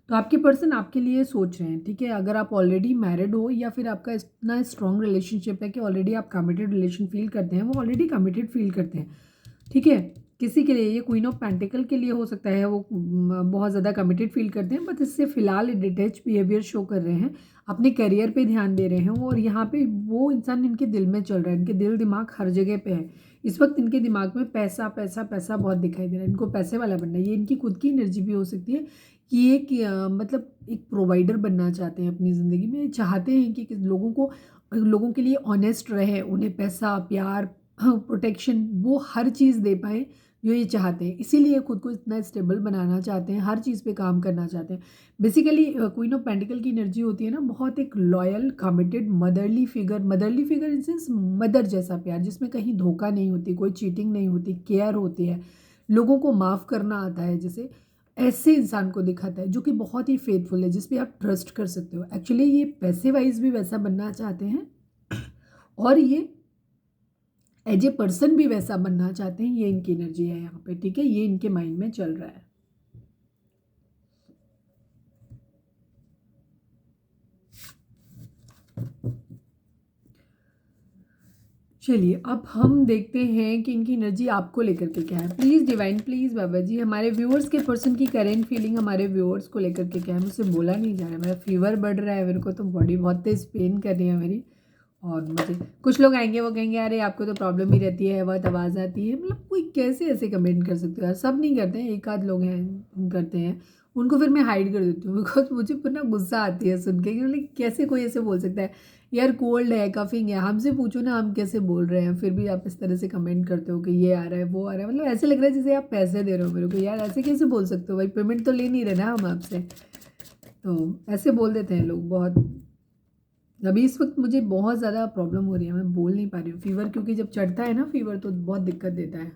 [SPEAKER 1] तो आपके पर्सन आपके लिए सोच रहे हैं, ठीक है। अगर आप ऑलरेडी मैरिड हो या फिर आपका इतना स्ट्रॉन्ग रिलेशनशिप है कि ऑलरेडी आप कमिटेड रिलेशन फील करते हैं, वो ऑलरेडी कमिटेड फील करते हैं, ठीक है। किसी के लिए ये क्वीन ऑफ पेंटिकल के लिए हो सकता है वो बहुत ज़्यादा कमिटेड फील करते हैं, बट इससे फिलहाल डिटैच बिहेवियर शो कर रहे हैं, अपने करियर पे ध्यान दे रहे हैं, और यहाँ पे वो इंसान इनके दिल में चल रहा है, इनके दिल दिमाग हर जगह पे है इस वक्त। इनके दिमाग में पैसा पैसा पैसा बहुत दिखाई दे रहा है, इनको पैसे वाला बनना है। ये इनकी खुद की एनर्जी भी हो सकती है कि ये मतलब एक प्रोवाइडर बनना चाहते हैं अपनी ज़िंदगी में, चाहते हैं कि लोगों के लिए ऑनेस्ट रहे, उन्हें पैसा, प्यार, प्रोटेक्शन, वो हर चीज़ दे पाए जो ये चाहते हैं। इसीलिए खुद को इतना स्टेबल बनाना चाहते हैं, हर चीज़ पे काम करना चाहते हैं। बेसिकली क्वीन ऑफ पेंटिकल की एनर्जी होती है ना, बहुत एक loyal, committed, motherly figure in sense mother जैसा प्यार, जिसमें कहीं धोखा नहीं होती, कोई चीटिंग नहीं होती, केयर होती है, लोगों को माफ़ करना आता है, जैसे ऐसे इंसान को दिखाता है जो कि बहुत ही फेथफुल है, जिस पे आप ट्रस्ट कर सकते हो। एक्चुअली ये पैसे वाइज भी वैसा बनना चाहते हैं, और ये एज ए पर्सन भी वैसा बनना चाहते हैं। ये इनकी एनर्जी है यहाँ पे, ठीक है, ये इनके माइंड में चल रहा है। चलिए अब हम देखते हैं कि इनकी एनर्जी आपको लेकर के क्या है। Please divine, please Baba ji, हमारे व्यूअर्स के पर्सन की करेंट फीलिंग हमारे व्यूअर्स को लेकर के क्या है। मुझसे बोला नहीं जा रहा है, मेरा फीवर बढ़ रहा है, मेरे को तो बॉडी बहुत तेज पेन कर रही है मेरी, और मुझे कुछ लोग आएंगे वो कहेंगे अरे आपको तो प्रॉब्लम ही रहती है, बहुत आवाज़ आती है। मतलब कोई कैसे ऐसे कमेंट कर सकते हो यार, सब नहीं करते हैं, एक आध लोग हैं करते हैं, उनको फिर मैं हाइड कर देती हूँ, बिकॉज मुझे फिर ना गुस्सा आती है सुन के कि मतलब कैसे कोई ऐसे बोल सकता है यार, कोल्ड है, कफिंग है, हमसे पूछो ना हम कैसे बोल रहे हैं, फिर भी आप इस तरह से कमेंट करते हो कि ये आ रहा है वो आ रहा है। मतलब ऐसे लग रहा है जैसे आप पैसे दे रहे हो मेरे को, यार ऐसे कैसे बोल सकते हो भाई, पेमेंट तो ले नहीं रहे ना हम आपसे, तो ऐसे बोल देते हैं लोग बहुत। अभी इस वक्त मुझे बहुत ज़्यादा प्रॉब्लम हो रही है, मैं बोल नहीं पा रही हूँ, फीवर, क्योंकि जब चढ़ता है ना फीवर तो बहुत दिक्कत देता है।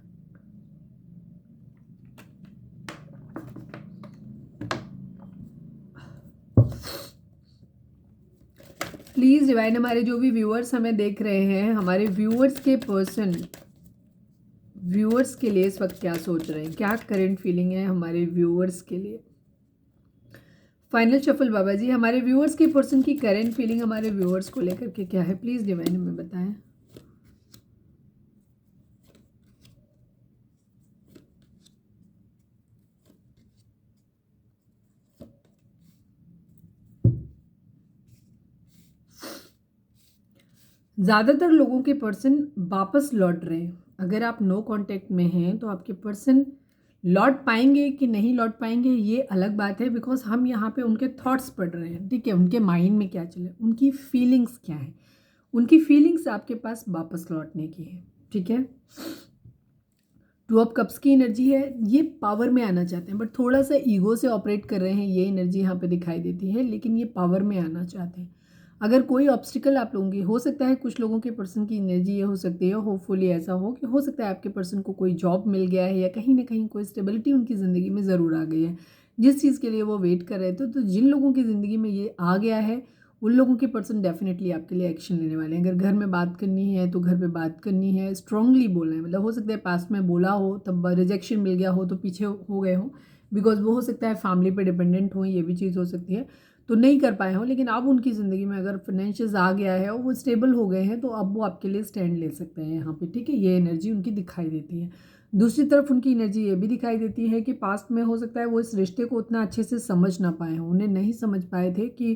[SPEAKER 1] प्लीज़ डिवाइन, हमारे जो भी व्यूअर्स हमें देख रहे हैं, हमारे व्यूअर्स के पर्सन व्यूअर्स के लिए इस वक्त क्या सोच रहे हैं, क्या करंट फीलिंग है हमारे व्यूअर्स के लिए। फाइनल शफल बाबा जी, हमारे व्यूअर्स के पर्सन की करेंट फीलिंग हमारे व्यूअर्स को लेकर के क्या है, प्लीज़ डिवाइन हमें बताएं। ज़्यादातर लोगों के पर्सन वापस लौट रहे हैं। अगर आप नो कांटेक्ट में हैं तो आपके पर्सन लौट पाएंगे कि नहीं लौट पाएंगे ये अलग बात है, बिकॉज हम यहाँ पे उनके थॉट्स पढ़ रहे हैं। ठीक है, उनके माइंड में क्या चले, उनकी फीलिंग्स क्या है। उनकी फीलिंग्स आपके पास वापस लौटने की है। ठीक है, 2 ऑफ कप्स की एनर्जी है, ये पावर में आना चाहते हैं, बट थोड़ा सा ईगो से ऑपरेट कर रहे हैं, ये एनर्जी यहाँ पे दिखाई देती है, लेकिन ये पावर में आना चाहते हैं। अगर कोई ऑब्स्टिकल आप लोगों की हो सकता है, कुछ लोगों के पर्सन की एनर्जी ये हो सकती है, होपफुली ऐसा हो कि हो सकता है आपके पर्सन को कोई जॉब मिल गया है या कहीं ना कहीं कोई स्टेबिलिटी उनकी ज़िंदगी में ज़रूर आ गई है, जिस चीज़ के लिए वो वेट कर रहे थे। तो जिन लोगों की ज़िंदगी में ये आ गया है उन लोगों के पर्सन डेफिनेटली आपके लिए एक्शन लेने वाले हैं। अगर घर में बात करनी है तो घर पे बात करनी है, स्ट्रांगली बोलना है। मतलब हो सकता है पास्ट में बोला हो तब रिजेक्शन मिल गया हो तो पीछे हो गए हो, बिकॉज वो हो सकता है फैमिली पे डिपेंडेंट हो, ये भी चीज़ हो सकती है, तो नहीं कर पाए हो। लेकिन अब उनकी ज़िंदगी में अगर फाइनेंशियल्स आ गया है और वो स्टेबल हो गए हैं तो अब वो आपके लिए स्टैंड ले सकते हैं यहाँ पे। ठीक है, ये एनर्जी उनकी दिखाई देती है। दूसरी तरफ उनकी एनर्जी ये भी दिखाई देती है कि पास्ट में हो सकता है वो इस रिश्ते को उतना अच्छे से समझ ना पाए हों, उन्हें नहीं समझ पाए थे कि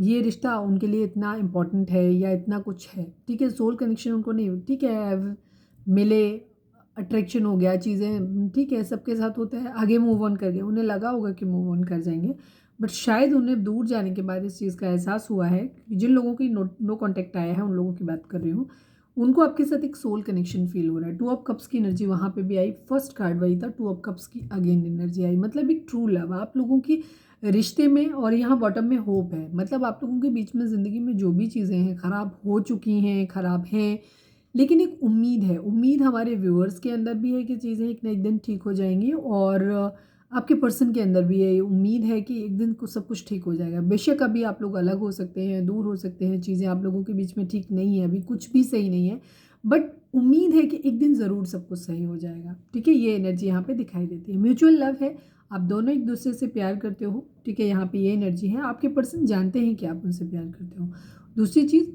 [SPEAKER 1] ये रिश्ता उनके लिए इतना इम्पोर्टेंट है या इतना कुछ है। ठीक है, सोल कनेक्शन उनको नहीं, ठीक है, मिले, अट्रैक्शन हो गया, चीज़ें ठीक है सबके साथ होता है, आगे मूव ऑन कर गए, उन्हें लगा होगा कि मूव ऑन कर जाएंगे, बट शायद उन्हें दूर जाने के बाद इस चीज़ का एहसास हुआ है। जिन लोगों की नो कॉन्टैक्ट आया है उन लोगों की बात कर रही हूँ, उनको आपके साथ एक सोल कनेक्शन फील हो रहा है। 2 ऑफ कप्स की एनर्जी वहाँ पे भी आई, फर्स्ट कार्ड वही था, 2 ऑफ कप्स की अगेन एनर्जी आई, मतलब एक ट्रू लव आप लोगों की रिश्ते में, और यहाँ बॉटम में होप है। मतलब आप लोगों के बीच में ज़िंदगी में जो भी चीज़ें हैं ख़राब हो चुकी हैं, ख़राब हैं, लेकिन एक उम्मीद है। उम्मीद हमारे व्यूअर्स के अंदर भी है कि चीज़ें एक ना एक दिन ठीक हो जाएंगी, और आपके पर्सन के अंदर भी है ये उम्मीद है कि एक दिन सब कुछ ठीक हो जाएगा। बेशक अभी आप लोग अलग हो सकते हैं, दूर हो सकते हैं, चीज़ें आप लोगों के बीच में ठीक नहीं है, अभी कुछ भी सही नहीं है, बट उम्मीद है कि एक दिन ज़रूर सब कुछ सही हो जाएगा। ठीक है, ये एनर्जी यहाँ पे दिखाई देती है। म्यूचुअल लव है, आप दोनों एक दूसरे से प्यार करते हो। ठीक है, यहाँ पे ये एनर्जी है, आपके पर्सन जानते हैं कि आप उनसे प्यार करते हो। दूसरी चीज़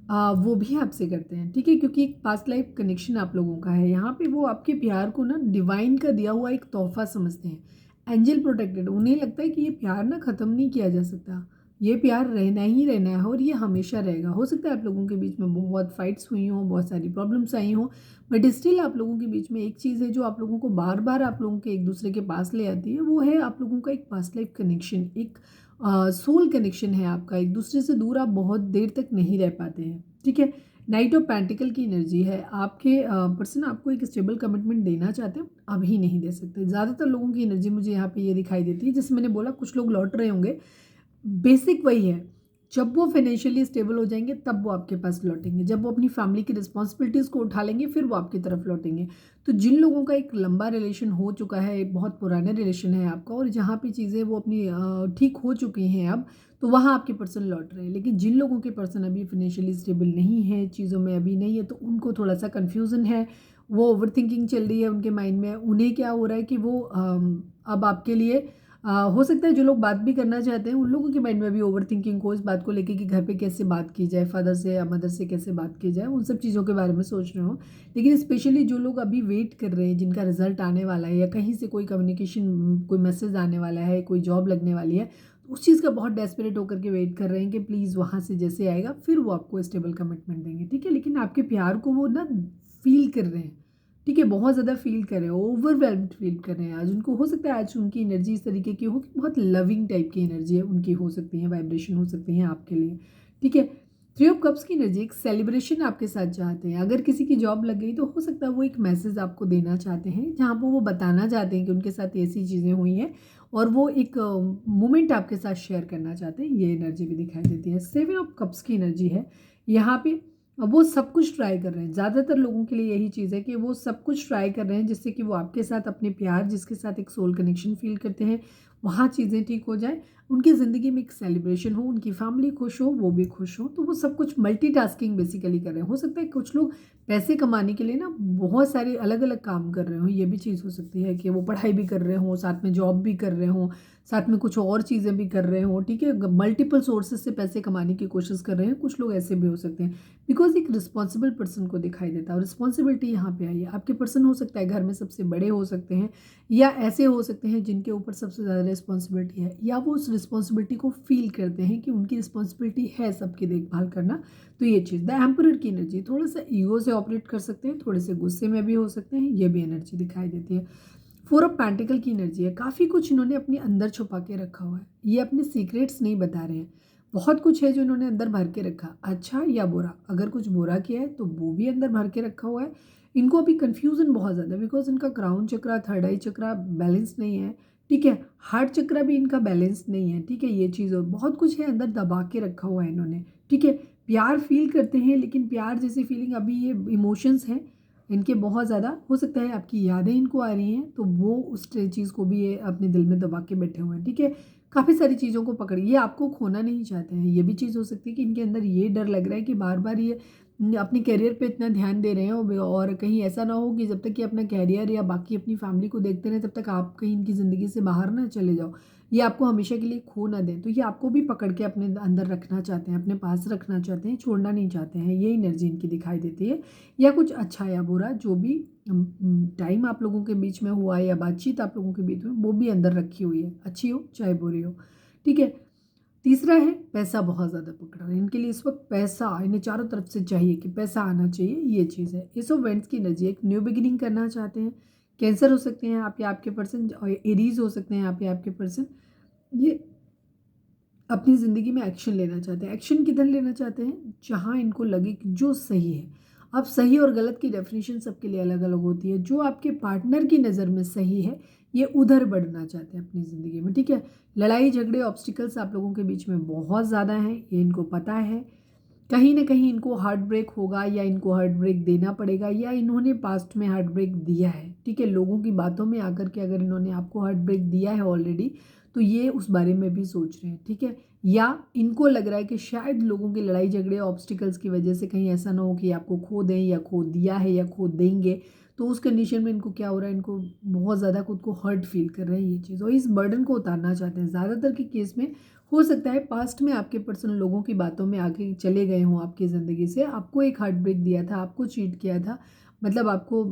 [SPEAKER 1] वो भी आपसे करते हैं। ठीक है, क्योंकि एक पास्ट लाइफ कनेक्शन आप लोगों का है, यहाँ पे वो आपके प्यार को ना डिवाइन का दिया हुआ एक तोहफा समझते हैं, एंजल प्रोटेक्टेड। उन्हें लगता है कि ये प्यार ना ख़त्म नहीं किया जा सकता, ये प्यार रहना ही रहना है और ये हमेशा रहेगा। हो सकता है आप लोगों के बीच में बहुत फाइट्स हुई हों, बहुत सारी प्रॉब्लम्स आई हों, बट स्टिल आप लोगों के बीच में एक चीज़ है जो आप लोगों को बार बार आप लोगों के एक दूसरे के पास ले आती है, वो है आप लोगों का एक पास्ट लाइफ कनेक्शन, एक सोल कनेक्शन है आपका। एक दूसरे से दूर आप बहुत देर तक नहीं रह पाते हैं। ठीक है, नाइट ऑफ पेंटिकल की एनर्जी है, आपके पर्सन आपको एक स्टेबल कमिटमेंट देना चाहते हैं, अभी नहीं दे सकते। ज़्यादातर लोगों की एनर्जी मुझे यहाँ पे ये दिखाई देती है, जैसे मैंने बोला कुछ लोग लौट रहे होंगे, बेसिक वही है, जब वो फाइनेंशियली स्टेबल हो जाएंगे तब वो आपके पास लौटेंगे, जब वो अपनी फैमिली की रिस्पॉन्सिबिलिटीज़ को उठा लेंगे फिर वो आपकी तरफ लौटेंगे। तो जिन लोगों का एक लंबा रिलेशन हो चुका है, एक बहुत पुराना रिलेशन है आपका, और जहाँ पे चीज़ें वो अपनी ठीक हो चुकी हैं अब, तो वहाँ आपके पर्सन लौट रहे हैं। लेकिन जिन लोगों के पर्सन अभी फाइनेंशियली स्टेबल नहीं है, चीज़ों में अभी नहीं है, तो उनको थोड़ा सा कन्फ्यूज़न है, वो ओवर थिंकिंग चल रही है उनके माइंड में। उन्हें क्या हो रहा है कि वो अब आपके लिए हो सकता है जो लोग बात भी करना चाहते हैं उन लोगों के माइंड में भी ओवर थिंकिंग को इस बात को लेके कि घर पे कैसे बात की जाए, फादर से या मदर से कैसे बात की जाए, उन सब चीज़ों के बारे में सोच रहे हो। लेकिन स्पेशली जो लोग अभी वेट कर रहे हैं, जिनका रिजल्ट आने वाला है या कहीं से कोई कम्युनिकेशन, कोई मैसेज आने वाला है, कोई जॉब लगने वाली है, उस चीज़ का बहुत डेस्परेट होकर के वेट कर रहे हैं कि प्लीज़ वहाँ से जैसे आएगा फिर वो आपको स्टेबल कमिटमेंट देंगे। ठीक है, लेकिन आपके प्यार को वो ना फील कर रहे हैं। ठीक है, बहुत ज़्यादा फील कर रहे हैं, ओवरवेल्म्ड फील कर रहे हैं। आज उनको हो सकता है आज उनकी एनर्जी इस तरीके की हो कि बहुत लविंग टाइप की एनर्जी है उनकी, हो सकती है वाइब्रेशन हो सकती है आपके लिए। ठीक है, 3 ऑफ कप्स की एनर्जी एक सेलिब्रेशन आपके साथ चाहते हैं। अगर किसी की जॉब लग गई तो हो सकता है वो एक मैसेज आपको देना चाहते हैं, जहाँ पर वो बताना चाहते हैं कि उनके साथ ऐसी चीज़ें हुई हैं और वो एक मोमेंट आपके साथ शेयर करना चाहते हैं। ये एनर्जी भी दिखाई देती है। 7 ऑफ कप्स की एनर्जी है यहाँ पे, वो सब कुछ ट्राई कर रहे हैं। ज़्यादातर लोगों के लिए यही चीज़ है कि वो सब कुछ ट्राई कर रहे हैं जिससे कि वो आपके साथ अपने प्यार, जिसके साथ एक सोल कनेक्शन फील करते हैं, वहाँ चीज़ें ठीक हो जाए, उनकी ज़िंदगी में एक सेलिब्रेशन हो, उनकी फैमिली खुश हो, वो भी खुश हो। तो वो सब कुछ मल्टीटास्किंग बेसिकली कर रहे हैं। हो सकता है कुछ लोग पैसे कमाने के लिए ना बहुत सारे अलग अलग काम कर रहे हो, ये भी चीज़ हो सकती है कि वो पढ़ाई भी कर रहे हो, साथ में जॉब भी कर रहे हो, साथ में कुछ और चीज़ें भी कर रहे हो, ठीक है, मल्टीपल सोर्सेज से पैसे कमाने की कोशिश कर रहे हैं। कुछ लोग ऐसे भी हो सकते हैं, बिकॉज एक रिस्पॉन्सिबल पर्सन को दिखाई देता है और रिस्पॉन्सिबिलिटी यहाँ पे आई है। आपके पर्सन हो सकता है घर में सबसे बड़े हो सकते हैं, या ऐसे हो सकते हैं जिनके ऊपर सबसे ज़्यादा रिस्पॉन्सिबिलिटी है, या वो उस रिस्पॉन्सिबिलिटी को फील करते हैं कि उनकी रिस्पॉन्सिबिलिटी है सबकी देखभाल करना। तो ये चीज़ द एम्परर की एनर्जी, थोड़ा सा ईगो से ऑपरेट कर सकते हैं, थोड़े से गुस्से में भी हो सकते हैं, ये भी एनर्जी दिखाई देती है। फोर ऑफ पेंटिकल की एनर्जी है, काफ़ी कुछ इन्होंने अपने अंदर छुपा के रखा हुआ है, ये अपने सीक्रेट्स नहीं बता रहे हैं। बहुत कुछ है जो इन्होंने अंदर भर के रखा, अच्छा या बुरा, अगर कुछ बुरा किया है तो वो भी अंदर भर के रखा हुआ है। इनको अभी कन्फ्यूज़न बहुत ज़्यादा, बिकॉज इनका क्राउन चक्रा, थर्ड आई चक्रा बैलेंस नहीं है, ठीक है, हार्ट चक्रा भी इनका बैलेंस नहीं है, ठीक है, ये चीज़ और बहुत कुछ है अंदर दबा के रखा हुआ है इन्होंने, ठीक है। प्यार फील करते हैं, लेकिन प्यार जैसी फीलिंग, अभी ये इमोशंस हैं इनके बहुत ज़्यादा, हो सकता है आपकी यादें इनको आ रही हैं तो वो उस चीज़ को भी ये अपने दिल में दबा के बैठे हुए हैं, ठीक है। काफ़ी सारी चीज़ों को पकड़, ये आपको खोना नहीं चाहते हैं, ये भी चीज़ हो सकती है कि इनके अंदर ये डर लग रहा है कि बार बार ये अपने करियर पे इतना ध्यान दे रहे हैं और कहीं ऐसा ना हो कि जब तक कि अपना करियर या बाकी अपनी फैमिली को देखते रहें तब तक आप कहीं इनकी ज़िंदगी से बाहर ना चले जाओ, ये आपको हमेशा के लिए खो ना दें। तो ये आपको भी पकड़ के अपने अंदर रखना चाहते हैं, अपने पास रखना चाहते हैं, छोड़ना नहीं चाहते हैं, ये एनर्जी इनकी दिखाई देती है। या कुछ अच्छा या बुरा जो भी टाइम आप लोगों के बीच में हुआ या बातचीत आप लोगों के बीच में, वो भी अंदर रखी हुई है, अच्छी हो चाहे बुरी हो, ठीक है। तीसरा है पैसा बहुत ज़्यादा पकड़ा है इनके लिए इस वक्त, पैसा इन्हें चारों तरफ से चाहिए कि पैसा आना चाहिए, ये चीज़ है। एस ऑफ वेंट्स की एनर्जी, एक न्यू बिगिनिंग करना चाहते हैं। कैंसर हो सकते हैं आप या आपके पर्सन, और एरीज हो सकते हैं आप या आपके पर्सन, ये अपनी ज़िंदगी में एक्शन लेना चाहते हैं। एक्शन किधर लेना चाहते हैं, जहाँ इनको लगे कि जो सही है। अब सही और गलत की डेफिनेशन सबके लिए अलग अलग होती है, जो आपके पार्टनर की नज़र में सही है ये उधर बढ़ना चाहते हैं अपनी ज़िंदगी में, ठीक है। लड़ाई झगड़े ऑब्स्टिकल्स आप लोगों के बीच में बहुत ज़्यादा हैं, ये इनको पता है। कहीं ना कहीं इनको हार्ट ब्रेक होगा या इनको हार्ट ब्रेक देना पड़ेगा, या इन्होंने पास्ट में हार्ट ब्रेक दिया है, ठीक है। लोगों की बातों में आकर के अगर इन्होंने आपको हार्ट ब्रेक दिया है ऑलरेडी, तो ये उस बारे में भी सोच रहे हैं, ठीक है। या इनको लग रहा है कि शायद लोगों की लड़ाई झगड़े ऑब्स्टिकल्स की वजह से कहीं ऐसा ना हो कि आपको खो दें या खो दिया है या खो देंगे, तो उस कंडीशन में इनको क्या हो रहा है, इनको बहुत ज़्यादा खुद को हर्ट फील कर रहे हैं ये चीज़, और इस बर्डन को उतारना चाहते हैं। ज़्यादातर के केस में हो सकता है पास्ट में आपके पर्सन लोगों की बातों में आके चले गए हों आपकी ज़िंदगी से, आपको एक हार्ट ब्रेक दिया था, आपको चीट किया था, मतलब आपको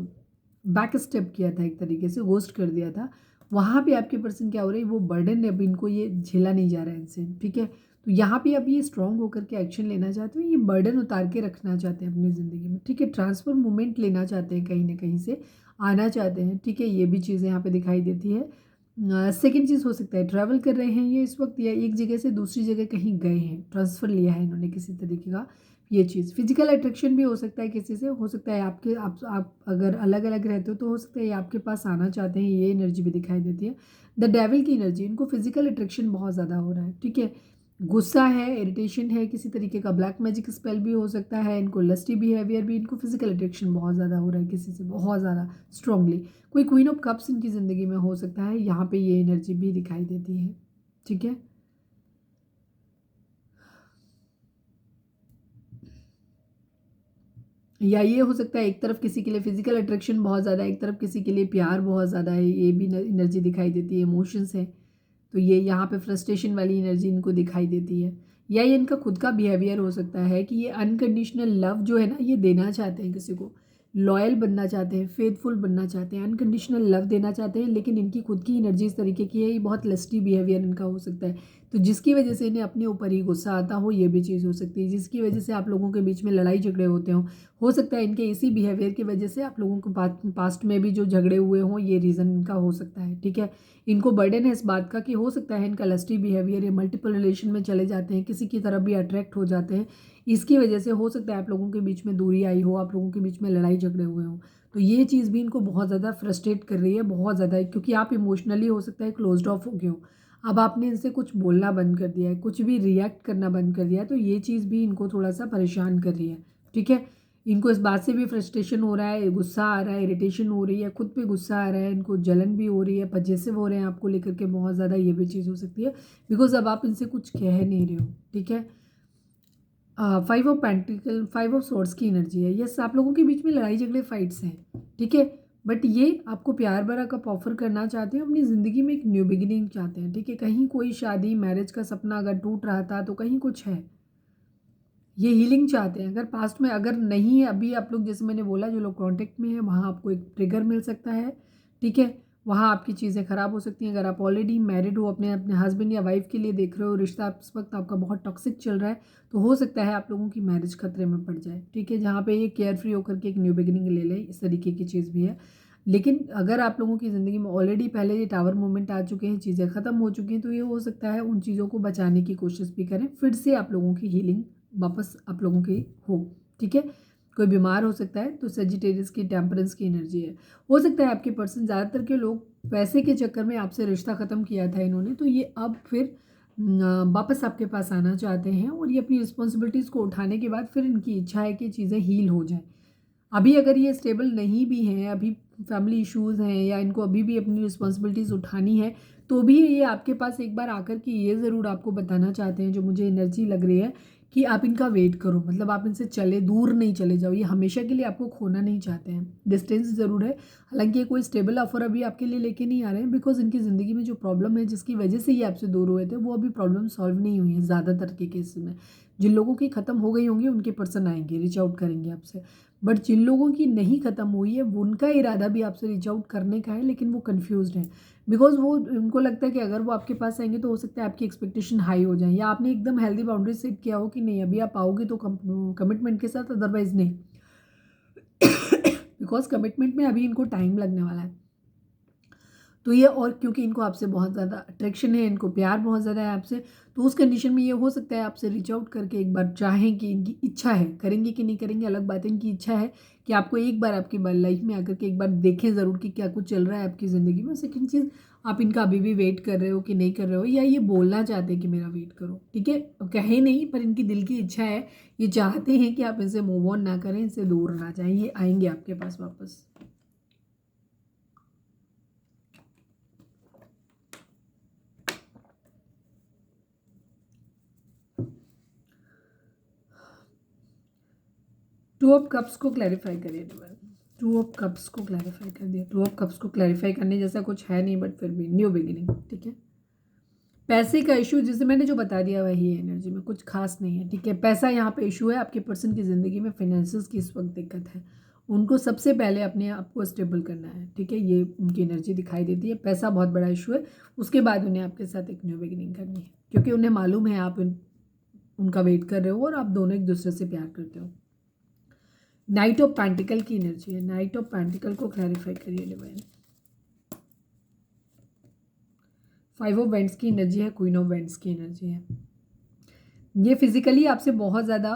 [SPEAKER 1] बैक स्टेप किया था, एक तरीके से घोस्ट कर दिया था। वहाँ पे आपके पर्सन क्या हो रही है, वो बर्डन अब इनको ये झेला नहीं जा रहा है इनसे, ठीक है। तो यहाँ पे अब ये स्ट्रांग होकर के एक्शन लेना चाहते हैं, ये बर्डन उतार के रखना चाहते हैं अपनी ज़िंदगी में, ठीक है। ट्रांसफर मूवमेंट लेना चाहते हैं, कहीं ना कहीं से आना चाहते हैं, ठीक है, ये भी चीज़ें यहाँ पे दिखाई देती है। सेकेंड चीज़ हो सकता है ट्रैवल कर रहे हैं ये इस वक्त, या एक जगह से दूसरी जगह कहीं गए हैं, ट्रांसफ़र लिया है इन्होंने किसी तरीके का, ये चीज़। फिजिकल अट्रैक्शन भी हो सकता है किसी से, हो सकता है आपके आप अगर अलग अलग रहते हो तो हो सकता है ये आपके पास आना चाहते हैं, ये एनर्जी भी दिखाई देती है। द डेविल की एनर्जी, इनको फिजिकल अट्रैक्शन बहुत ज़्यादा हो रहा है, ठीक है। गुस्सा है, इरिटेशन है, किसी तरीके का ब्लैक मैजिक स्पेल भी हो सकता है, इनको लस्टी बिहेवियर भी, इनको फिजिकल अट्रैक्शन बहुत ज़्यादा हो रहा है किसी से, बहुत ज़्यादा स्ट्रांगली। कोई क्वीन ऑफ कप्स इनकी ज़िंदगी में हो सकता है, यहाँ पे ये एनर्जी भी दिखाई देती है, ठीक है। या ये हो सकता है एक तरफ किसी के लिए फिजिकल अट्रैक्शन बहुत ज़्यादा है, एक तरफ किसी के लिए प्यार बहुत ज़्यादा है, ये भी एनर्जी दिखाई देती है, इमोशंस है। तो ये यहाँ पे फ्रस्ट्रेशन वाली एनर्जी इनको दिखाई देती है। या ये इनका खुद का बिहेवियर हो सकता है कि ये अनकंडीशनल लव जो है ना, ये देना चाहते हैं किसी को, लॉयल बनना चाहते हैं, फेथफुल बनना चाहते हैं, अनकंडीशनल लव देना चाहते हैं, लेकिन इनकी खुद की एनर्जी इस तरीके की है, ये बहुत लस्टी बिहेवियर इनका हो सकता है, तो जिसकी वजह से इन्हें अपने ऊपर ही गुस्सा आता हो, ये भी चीज़ हो सकती है, जिसकी वजह से आप लोगों के बीच में लड़ाई झगड़े होते हो सकता है इनके इसी बिहेवियर की वजह से आप लोगों को पास्ट में भी जो झगड़े हुए हों, ये रीज़न इनका हो सकता है, ठीक है। इनको बर्डन है इस बात का कि हो सकता है इनका लस्टी बिहेवियर, ये मल्टीपल रिलेशन में चले जाते हैं, किसी की तरफ भी अट्रैक्ट हो जाते हैं, इसकी वजह से हो सकता है आप लोगों के बीच में दूरी आई हो, आप लोगों के बीच में लड़ाई झगड़े हुए हों, तो ये चीज़ भी इनको बहुत ज़्यादा फ्रस्ट्रेट कर रही है, बहुत ज़्यादा, क्योंकि आप इमोशनली हो सकता है क्लोज्ड ऑफ हो गए हो, अब आपने इनसे कुछ बोलना बंद कर दिया है, कुछ भी रिएक्ट करना बंद कर दिया है, तो ये चीज़ भी इनको थोड़ा सा परेशान कर रही है, ठीक है। इनको इस बात से भी फ्रस्ट्रेशन हो रहा है, गुस्सा आ रहा है, इरिटेशन हो रही है, खुद पे गुस्सा आ रहा है, इनको जलन भी हो रही है, पजेसिव हो रहे हैं आपको लेकर के बहुत ज़्यादा, ये भी चीज़ हो सकती है, बिकॉज अब आप इनसे कुछ कह नहीं रहे हो, ठीक है। Five of pentacle, five of swords की एनर्जी है। यस, आप लोगों के बीच में लड़ाई झगड़े फाइट्स हैं, ठीक है, बट ये आपको प्यार भरा कप ऑफर करना चाहते हैं, अपनी ज़िंदगी में एक न्यू बिगिनिंग चाहते हैं, ठीक है। कहीं कोई शादी मैरिज का सपना अगर टूट रहा था तो कहीं कुछ है, ये हीलिंग चाहते हैं। अगर पास्ट में अगर नहीं है अभी आप लोग, जैसे मैंने बोला, जो लोग कांटेक्ट में हैं वहाँ आपको एक ट्रिगर मिल सकता है, ठीक है, वहाँ आपकी चीज़ें ख़राब हो सकती हैं। अगर आप ऑलरेडी मैरिड हो, अपने अपने हस्बैंड या वाइफ के लिए देख रहे हो, रिश्ता इस वक्त आपका बहुत टॉक्सिक चल रहा है, तो हो सकता है आप लोगों की मैरिज खतरे में पड़ जाए, ठीक है, जहाँ पे ये केयर फ्री होकर के एक न्यू बिगिनिंग ले लें, इस तरीके की चीज़ भी है। लेकिन अगर आप लोगों की ज़िंदगी में ऑलरेडी पहले ये टावर मूवमेंट आ चुके हैं, चीज़ें ख़त्म हो चुकी हैं, तो ये हो सकता है उन चीज़ों को बचाने की कोशिश भी करें, फिर से आप लोगों की हीलिंग वापस आप लोगों की हो, ठीक है। कोई बीमार हो सकता है तो सेजिटेरियस की, टेम्परेंस की एनर्जी है। हो सकता है आपके पर्सन, ज़्यादातर के लोग पैसे के चक्कर में आपसे रिश्ता ख़त्म किया था इन्होंने, तो ये अब फिर वापस आपके पास आना चाहते हैं, और ये अपनी रिस्पॉन्सिबिलिटीज़ को उठाने के बाद फिर इनकी इच्छा है कि चीज़ें हील हो जाएं। अभी अगर ये स्टेबल नहीं भी हैं, अभी फैमिली इश्यूज़ हैं, या इनको अभी भी अपनी रिस्पॉन्सिबिलिटीज़ उठानी है, तो भी ये आपके पास एक बार आकर के ये ज़रूर आपको बताना चाहते हैं, जो मुझे एनर्जी लग रही है, कि आप इनका वेट करो, मतलब आप इनसे चले दूर नहीं चले जाओ। ये हमेशा के लिए आपको खोना नहीं चाहते हैं, डिस्टेंस ज़रूर है। हालांकि ये कोई स्टेबल ऑफर अभी आपके लिए लेके नहीं आ रहे हैं, बिकॉज इनकी ज़िंदगी में जो प्रॉब्लम है जिसकी वजह से ये आपसे दूर हुए थे, वो अभी प्रॉब्लम सॉल्व नहीं हुई है ज़्यादातर के केस में। जिन लोगों की ख़त्म हो गई होंगी उनके पर्सन आएंगे, रीच आउट करेंगे आपसे, बट जिन लोगों की नहीं ख़त्म हुई है उनका इरादा भी आपसे रीच आउट करने का है, लेकिन वो कन्फ्यूज्ड हैं, बिकॉज वो उनको लगता है कि अगर वो आपके पास आएंगे तो हो सकता है आपकी एक्सपेक्टेशन हाई हो जाए, या आपने एकदम हेल्दी बाउंड्री सेट किया हो कि नहीं अभी आप आओगे तो कमिटमेंट के साथ, अदरवाइज नहीं। बिकॉज कमिटमेंट में अभी इनको टाइम लगने वाला है, तो ये, और क्योंकि इनको आपसे बहुत ज़्यादा अट्रैक्शन है, इनको प्यार बहुत ज़्यादा है आपसे, तो उस कंडीशन में ये हो सकता है आपसे रीच आउट करके एक बार चाहें, कि इनकी इच्छा है, करेंगे कि नहीं करेंगे अलग बात है, इनकी इच्छा है कि आपको एक बार आपकी लाइफ में आकर के एक बार देखें ज़रूर कि क्या कुछ चल रहा है आपकी ज़िंदगी में। सेकेंड चीज़, आप इनका अभी भी वेट कर रहे हो कि नहीं कर रहे हो, या ये बोलना चाहते हैं कि मेरा वेट करो, ठीक है, कहे नहीं पर इनकी दिल की इच्छा है, ये चाहते हैं कि आप इनसे मूव ऑन ना करें, इनसे दूर ना जाएं, ये आएंगे आपके पास वापस। टू ऑफ कप्स को क्लैरिफाई करिए, टू ऑफ कप्स को क्लैरिफाई कर दिया। टू ऑफ कप्स को क्लैरिफाई करने जैसा कुछ है नहीं, बट फिर भी न्यू बिगिनिंग, ठीक है। पैसे का इशू, जिसे मैंने जो बता दिया वही है, एनर्जी में कुछ खास नहीं है, ठीक है। पैसा यहाँ पे इशू है, आपके पर्सन की ज़िंदगी में फाइनेंसेस की इस वक्त दिक्कत है, उनको सबसे पहले अपने आप को स्टेबल करना है, ठीक है, ये उनकी एनर्जी दिखाई देती है। पैसा बहुत बड़ा इशू है, उसके बाद उन्हें आपके साथ एक न्यू बिगिनिंग करनी है, क्योंकि उन्हें मालूम है आप उनका वेट कर रहे हो और आप दोनों एक दूसरे से प्यार करते हो। नाइट ऑफ पेंटिकल की एनर्जी है, नाइट ऑफ पेंटिकल को क्लैरिफाई करिए डिवाइन। फाइव ऑफ वेंट्स की एनर्जी है, क्वीन ऑफ वेंट्स की एनर्जी है। ये फिजिकली आपसे बहुत ज़्यादा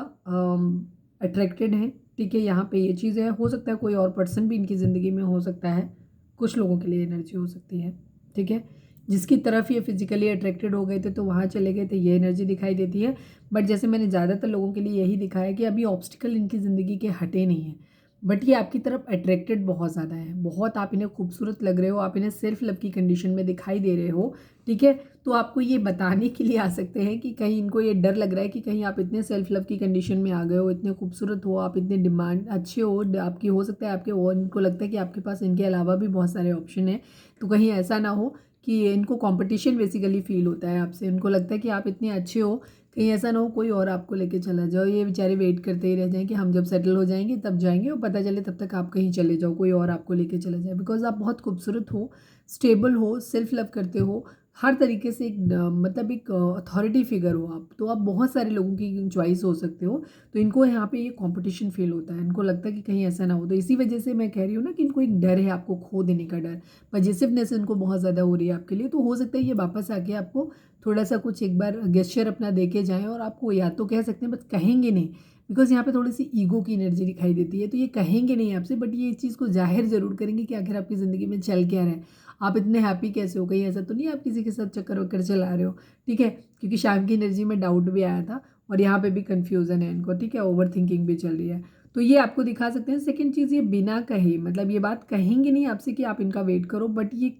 [SPEAKER 1] अट्रैक्टेड हैं, ठीक है, यहाँ पे ये चीज़ है। हो सकता है कोई और पर्सन भी इनकी ज़िंदगी में हो सकता है, कुछ लोगों के लिए एनर्जी हो सकती है, ठीक है, जिसकी तरफ ये फिजिकली अट्रैक्टेड हो गए थे तो वहाँ चले गए थे, ये एनर्जी दिखाई देती है। बट जैसे मैंने ज़्यादातर लोगों के लिए यही दिखाया कि अभी ऑब्स्टिकल इनकी ज़िंदगी के हटे नहीं हैं, बट ये आपकी तरफ अट्रैक्टेड बहुत ज़्यादा है, बहुत आप इन्हें खूबसूरत लग रहे हो, आप इन्हें सेल्फ लव की कंडीशन में दिखाई दे रहे हो, ठीक है। तो आपको ये बताने के लिए आ सकते हैं कि कहीं इनको ये डर लग रहा है कि कहीं आप इतने सेल्फ लव की कंडीशन में आ गए हो, इतने खूबसूरत हो, आप इतने डिमांड अच्छे हो, आपकी हो सकता है आपके, और इनको लगता है कि आपके पास इनके अलावा भी बहुत सारे ऑप्शन हैं, तो कहीं ऐसा ना हो कि इनको कंपटीशन बेसिकली फील होता है आपसे, इनको लगता है कि आप इतने अच्छे हो, कहीं ऐसा ना हो कोई और आपको लेके चला जाओ, ये बेचारे वेट करते ही रह जाएं कि हम जब सेटल हो जाएंगे तब जाएंगे, और पता चले तब तक आप कहीं चले जाओ, कोई और आपको लेके चला जाए, बिकॉज आप बहुत खूबसूरत हो, स्टेबल हो, सेल्फ लव करते हो, हर तरीके से एक मतलब एक अथॉरिटी फिगर हो आप, तो आप बहुत सारे लोगों की चॉइस हो सकते हो। तो इनको यहाँ पे ये कंपटीशन फील होता है, इनको लगता है कि कहीं ऐसा ना हो, तो इसी वजह से मैं कह रही हूँ ना कि इनको एक डर है आपको खो देने का डर, पॉजिटिवनेस इनको बहुत ज़्यादा हो रही है आपके लिए, तो हो सकता है ये वापस आके आपको थोड़ा सा कुछ एक बार गेस्चर अपना दे के जाएँ, और आपको या तो कह सकते हैं बट कहेंगे नहीं, बिकॉज यहाँ पे थोड़ी सी ईगो की एनर्जी दिखाई देती है, तो ये कहेंगे नहीं आपसे, बट ये इस चीज़ को जाहिर ज़रूर करेंगे कि आखिर आपकी ज़िंदगी में चल क्या रहा है, आप इतने हैप्पी कैसे हो, कहीं ऐसा तो नहीं आप किसी के साथ चक्कर वक्कर चला रहे हो, ठीक है, क्योंकि शाम की एनर्जी में डाउट भी आया था, और यहाँ पे भी कन्फ्यूज़न है इनको, ठीक है, ओवर थिंकिंग भी चल रही है, तो ये आपको दिखा सकते हैं। सेकेंड चीज़, ये बिना कहे, मतलब ये बात कहेंगे नहीं आपसे कि आप इनका वेट करो, बट ये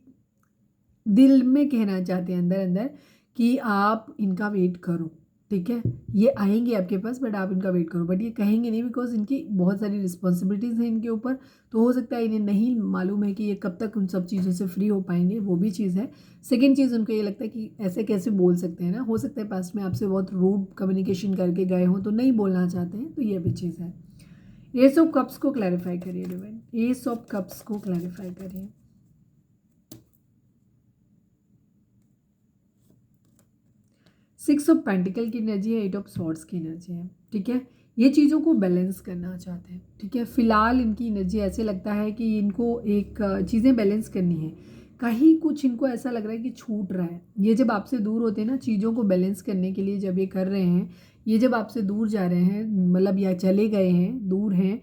[SPEAKER 1] दिल में कहना चाहते हैं अंदर अंदर कि आप इनका वेट करो, ठीक है, ये आएंगे आपके पास, बट आप इनका वेट करो। बट ये कहेंगे नहीं, बिकॉज इनकी बहुत सारी रिस्पॉन्सिबिलिटीज़ हैं इनके ऊपर। तो हो सकता है इन्हें नहीं मालूम है कि ये कब तक उन सब चीज़ों से फ्री हो पाएंगे, वो भी चीज़ है। सेकेंड चीज़, उनको ये लगता है कि ऐसे कैसे बोल सकते हैं ना, हो सकता है पास्ट में आपसे बहुत रूड कम्युनिकेशन करके गए हों तो नहीं बोलना चाहते हैं, तो ये भी चीज़ है। एस ऑफ कप्स को क्लैरिफाई करिए डिवाइन, एस ऑफ कप्स को क्लैरिफाई करिए। सिक्स ऑफ पेंटिकल की एनर्जी है, एट ऑफ सॉर्ड्स की एनर्जी है। ठीक है, ये चीज़ों को बैलेंस करना चाहते हैं। ठीक है, फिलहाल इनकी एनर्जी ऐसे लगता है कि इनको एक चीज़ें बैलेंस करनी है। कहीं कुछ इनको ऐसा लग रहा है कि छूट रहा है। ये जब आपसे दूर होते हैं ना, चीज़ों को बैलेंस करने के लिए जब ये कर रहे हैं, ये जब आपसे दूर जा रहे हैं, मतलब या चले गए हैं, दूर हैं,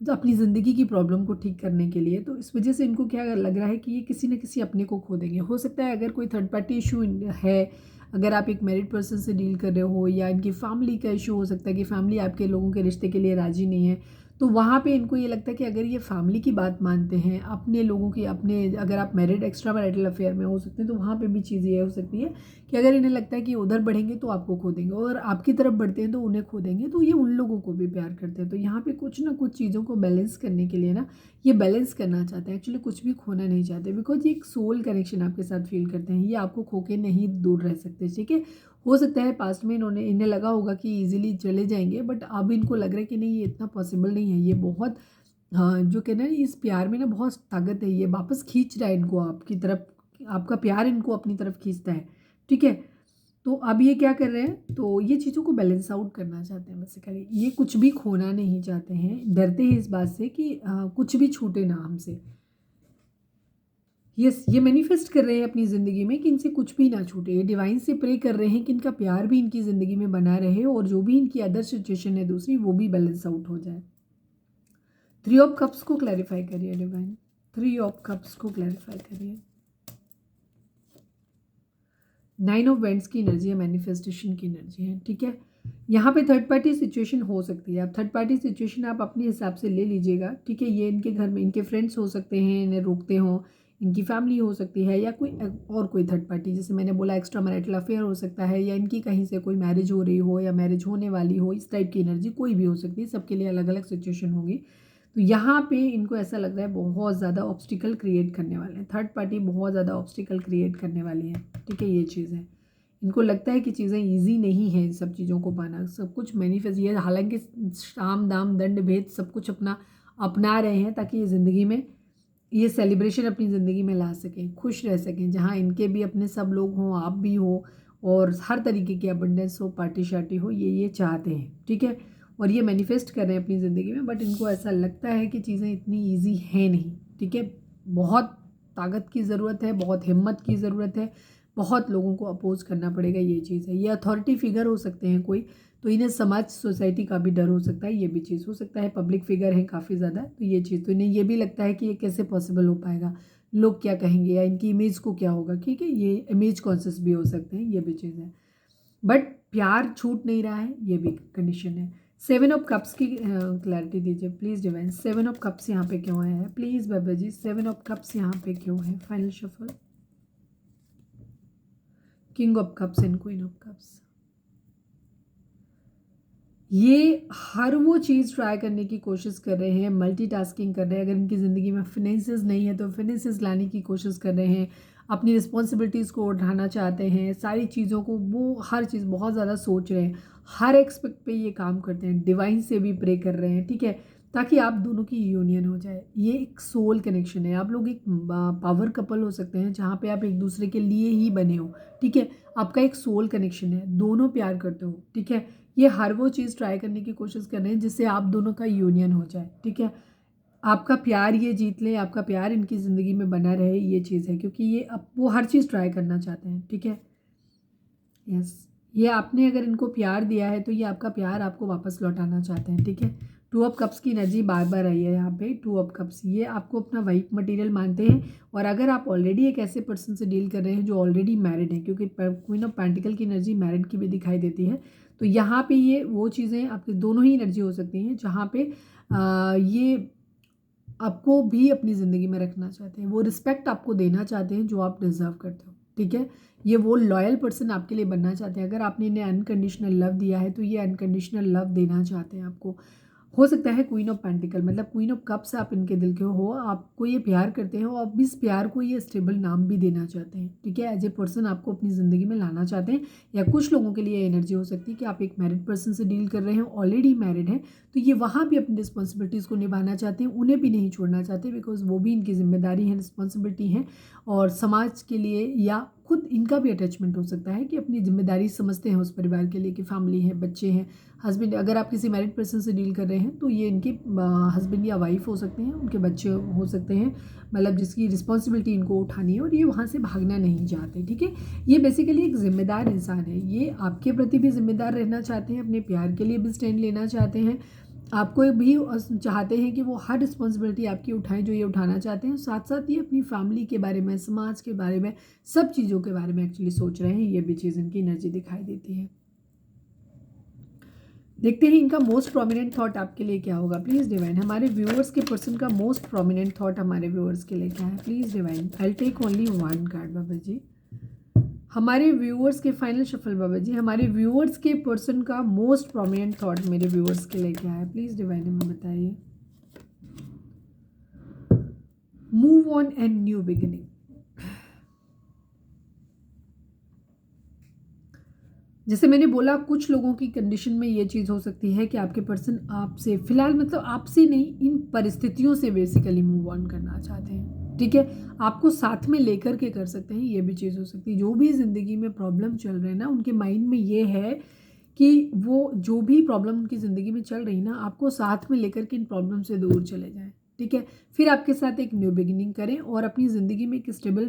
[SPEAKER 1] तो अपनी ज़िंदगी की प्रॉब्लम को ठीक करने के लिए, तो इस वजह से इनको क्या लग रहा है कि ये किसी न किसी अपने को खो देंगे। हो सकता है अगर कोई थर्ड पार्टी इशू है, अगर आप एक मैरिड पर्सन से डील कर रहे हो, या इनकी फैमिली का इशू हो सकता है कि फैमिली आपके लोगों के रिश्ते के लिए राजी नहीं है, तो वहाँ पे इनको ये लगता है कि अगर ये फैमिली की बात मानते हैं, अपने लोगों की, अपने, अगर आप मैरिड एक्स्ट्रा मैरिटल अफेयर में हो सकते हैं, तो वहाँ पे भी चीज़ ये हो सकती है कि अगर इन्हें लगता है कि उधर बढ़ेंगे तो आपको खो देंगे, और आपकी तरफ बढ़ते हैं तो उन्हें खो देंगे, तो ये उन लोगों को भी प्यार करते हैं। तो यहाँ पे कुछ ना कुछ चीज़ों को बैलेंस करने के लिए ना, ये बैलेंस करना चाहते हैं, एक्चुअली कुछ भी खोना नहीं चाहते, बिकॉज ये एक सोल कनेक्शन आपके साथ फील करते हैं। ये आपको खो के नहीं दूर रह सकते। ठीक है, हो सकता है पास्ट में इन्हें लगा होगा कि इजीली चले जाएंगे, बट अब इनको लग रहा है कि नहीं, ये इतना पॉसिबल नहीं है। ये बहुत, हाँ, जो कहना है, इस प्यार में ना बहुत ताकत है, ये वापस खींच रहा है इनको आपकी तरफ, आपका प्यार इनको अपनी तरफ खींचता है। ठीक है, तो अब ये क्या कर रहे हैं, तो ये चीज़ों को बैलेंस आउट करना चाहते हैं बेसिकली। ये कुछ भी खोना नहीं चाहते हैं, डरते हैं इस बात से कि कुछ भी छूटे ना हमसे। यस, ये मैनिफेस्ट कर रहे हैं अपनी ज़िंदगी में कि इनसे कुछ भी ना छूटे। ये डिवाइन से प्रे कर रहे हैं कि इनका प्यार भी इनकी ज़िंदगी में बना रहे, और जो भी इनकी अदर सिचुएशन है दूसरी, वो भी बैलेंस आउट हो जाए। थ्री ऑफ कप्स को क्लैरिफाई करिए डिवाइन, थ्री ऑफ कप्स को क्लैरिफाई करिए। नाइन ऑफ वेंट्स की एनर्जी है, मैनिफेस्टेशन की एनर्जी है। ठीक है, यहाँ पे थर्ड पार्टी सिचुएशन हो सकती है। आप थर्ड पार्टी सिचुएशन आप अपने हिसाब से ले लीजिएगा। ठीक है, ये इनके घर में इनके फ्रेंड्स हो सकते हैं, इन्हें रोकते हों, इनकी फैमिली हो सकती है, या कोई और कोई थर्ड पार्टी, जैसे मैंने बोला एक्स्ट्रा मैरिटल अफेयर हो सकता है, या इनकी कहीं से कोई मैरिज हो रही हो या मैरिज होने वाली हो, इस टाइप की एनर्जी कोई भी हो सकती है। सबके लिए अलग अलग सिचुएशन होगी। तो यहाँ पे इनको ऐसा लग रहा है बहुत ज़्यादा ऑब्स्टिकल क्रिएट करने वाले हैं, थर्ड पार्टी बहुत ज़्यादा ऑब्स्टिकल क्रिएट करने वाली है। ठीक है, ये चीज़ है। इनको लगता है कि चीज़ें ईजी नहीं है, इन सब चीज़ों को पाना, सब कुछ मैनिफेस्ट, ये हालांकि साम दाम दंड भेद सब कुछ अपना रहे हैं, ताकि ये ज़िंदगी में ये सेलिब्रेशन अपनी ज़िंदगी में ला सकें, खुश रह सकें, जहाँ इनके भी अपने सब लोग हों, आप भी हो, और हर तरीके की अबंडेंस हो, पार्टी शार्टी हो, ये चाहते हैं। ठीक है, और ये मैनिफेस्ट कर रहे हैं अपनी ज़िंदगी में, बट इनको ऐसा लगता है कि चीज़ें इतनी ईजी है नहीं। ठीक है, बहुत ताकत की ज़रूरत है, बहुत हिम्मत की ज़रूरत है, बहुत लोगों को अपोज करना पड़ेगा, ये चीज़ है। ये अथॉरिटी फिगर हो सकते हैं कोई, तो इन्हें समाज सोसाइटी का भी डर हो सकता है, ये भी चीज़ हो सकता है। पब्लिक फिगर है काफ़ी ज़्यादा, तो ये चीज़, तो इन्हें ये भी लगता है कि ये कैसे पॉसिबल हो पाएगा, लोग क्या कहेंगे, या इनकी इमेज को क्या होगा। ठीक है, ये इमेज कॉन्शियस भी हो सकते हैं, ये भी चीज़ है। बट प्यार छूट नहीं रहा है, ये भी कंडीशन है। सेवन ऑफ कप्स की क्लैरिटी दीजिए please divine. Seven of cups यहाँ पे क्यों आया है please Baba ji, seven of cups यहाँ पे क्यों है। Final shuffle, king of cups and queen of cups. ये हर वो चीज़ ट्राई करने की कोशिश कर रहे हैं, मल्टीटास्किंग कर रहे हैं। अगर इनकी ज़िंदगी में फिनेंसेस नहीं है तो फिनेंसेस लाने की कोशिश कर रहे हैं, अपनी रिस्पॉन्सिबिलिटीज़ को उठाना चाहते हैं, सारी चीज़ों को, वो हर चीज़ बहुत ज़्यादा सोच रहे हैं, हर एक्सपेक्ट पे ये काम करते हैं, डिवाइन से भी प्रे कर रहे हैं। ठीक है, ताकि आप दोनों की यूनियन हो जाए। ये एक सोल कनेक्शन है, आप लोग एक पावर कपल हो सकते हैं, जहाँ पे आप एक दूसरे के लिए ही बने हो। ठीक है, आपका एक सोल कनेक्शन है, दोनों प्यार करते हो। ठीक है, ये हर वो चीज़ ट्राई करने की कोशिश कर रहे हैं जिससे आप दोनों का यूनियन हो जाए। ठीक है, आपका प्यार ये जीत ले, आपका प्यार इनकी ज़िंदगी में बना रहे, ये चीज़ है, क्योंकि ये अब वो हर चीज़ ट्राई करना चाहते हैं। ठीक है, यस, ये आपने अगर इनको प्यार दिया है तो ये आपका प्यार आपको वापस लौटाना चाहते हैं। ठीक है, टू ऑफ कप्स की एनर्जी बार बार आई है यहाँ पे। टू ऑफ कप्स, ये आपको अपना वाइफ मटेरियल मानते हैं, और अगर आप ऑलरेडी एक ऐसे पर्सन से डील कर रहे हैं जो ऑलरेडी मैरिड है, क्योंकि क्वीन ऑफ पेंटिकल की एनर्जी मैरिड की भी दिखाई देती है, तो यहाँ पे ये वो चीज़ें आपकी दोनों ही एनर्जी हो सकती हैं जहाँ पे ये आपको भी अपनी ज़िंदगी में रखना चाहते हैं, वो रिस्पेक्ट आपको देना चाहते हैं जो आप डिज़र्व करते हो। ठीक है। ये वो लॉयल पर्सन आपके लिए बनना चाहते हैं। अगर आपने इन्हें अनकंडीशनल लव दिया है तो ये अनकंडीशनल लव देना चाहते हैं आपको। हो सकता है क्वीन ऑफ पेंटिकल, मतलब क्वीन ऑफ कप्स आप इनके दिल के हो, आपको ये प्यार करते हैं और अब इस प्यार को ये स्टेबल नाम भी देना चाहते हैं, ठीक है। एज ए पर्सन आपको अपनी ज़िंदगी में लाना चाहते हैं, या कुछ लोगों के लिए एनर्जी हो सकती है कि आप एक मैरिड पर्सन से डील कर रहे हैं, ऑलरेडी मैरिड हैं, तो ये वहाँ भी अपनी रिस्पॉन्सिबिलिटीज़ को निभाना चाहते हैं, उन्हें भी नहीं छोड़ना चाहते, बिकॉज वो भी इनकी जिम्मेदारी है, रिस्पॉन्सिबिलिटी है, और समाज के लिए या खुद इनका भी अटैचमेंट हो सकता है कि अपनी जिम्मेदारी समझते हैं उस परिवार के लिए कि फैमिली है, बच्चे हैं, हस्बैंड। अगर आप किसी मैरिड पर्सन से डील कर रहे हैं तो ये इनके हस्बैंड या वाइफ हो सकते हैं, उनके बच्चे हो सकते हैं, मतलब जिसकी रिस्पॉन्सिबिलिटी इनको उठानी है और ये वहाँ से भागना नहीं चाहते, ठीक है। ये बेसिकली एक जिम्मेदार इंसान है, ये आपके प्रति भी जिम्मेदार रहना चाहते हैं, अपने प्यार के लिए भी स्टैंड लेना चाहते हैं, आपको भी चाहते हैं कि वो हर रिस्पॉन्सिबिलिटी आपकी उठाएं जो ये उठाना चाहते हैं। साथ साथ ये अपनी फैमिली के बारे में, समाज के बारे में, सब चीज़ों के बारे में एक्चुअली सोच रहे हैं। ये भी चीज़ इनकी एनर्जी दिखाई देती है। देखते हैं इनका मोस्ट प्रोमिनेंट थॉट आपके लिए क्या होगा। प्लीज़ डिवाइन, हमारे व्यूअर्स के पर्सन का मोस्ट प्रोमिनेंट थॉट हमारे व्यूअर्स के लिए क्या है। Please divine, I take only one card Baba ji. हमारे व्यूअर्स के फाइनल शफल बाबा जी, हमारे व्यूअर्स के पर्सन का मोस्ट प्रोमिनेंट थॉट मेरे व्यूअर्स के लिए क्या है। प्लीज़ डिवाइन हमें बताइए। Move on and new beginning. जैसे मैंने बोला, कुछ लोगों की कंडीशन में ये चीज़ हो सकती है कि आपके पर्सन आपसे फिलहाल, मतलब आपसे नहीं, इन परिस्थितियों से बेसिकली मूव ऑन करना चाहते हैं, ठीक है। आपको साथ में लेकर के कर सकते हैं, ये भी चीज़ हो सकती है। जो भी ज़िंदगी में प्रॉब्लम चल रहे हैं ना, उनके माइंड में ये है कि वो जो भी प्रॉब्लम उनकी ज़िंदगी में चल रही ना, आपको साथ में लेकर के इन प्रॉब्लम से दूर चले जाएं, ठीक है। फिर आपके साथ एक न्यू बिगिनिंग करें और अपनी ज़िंदगी में एक स्टेबल,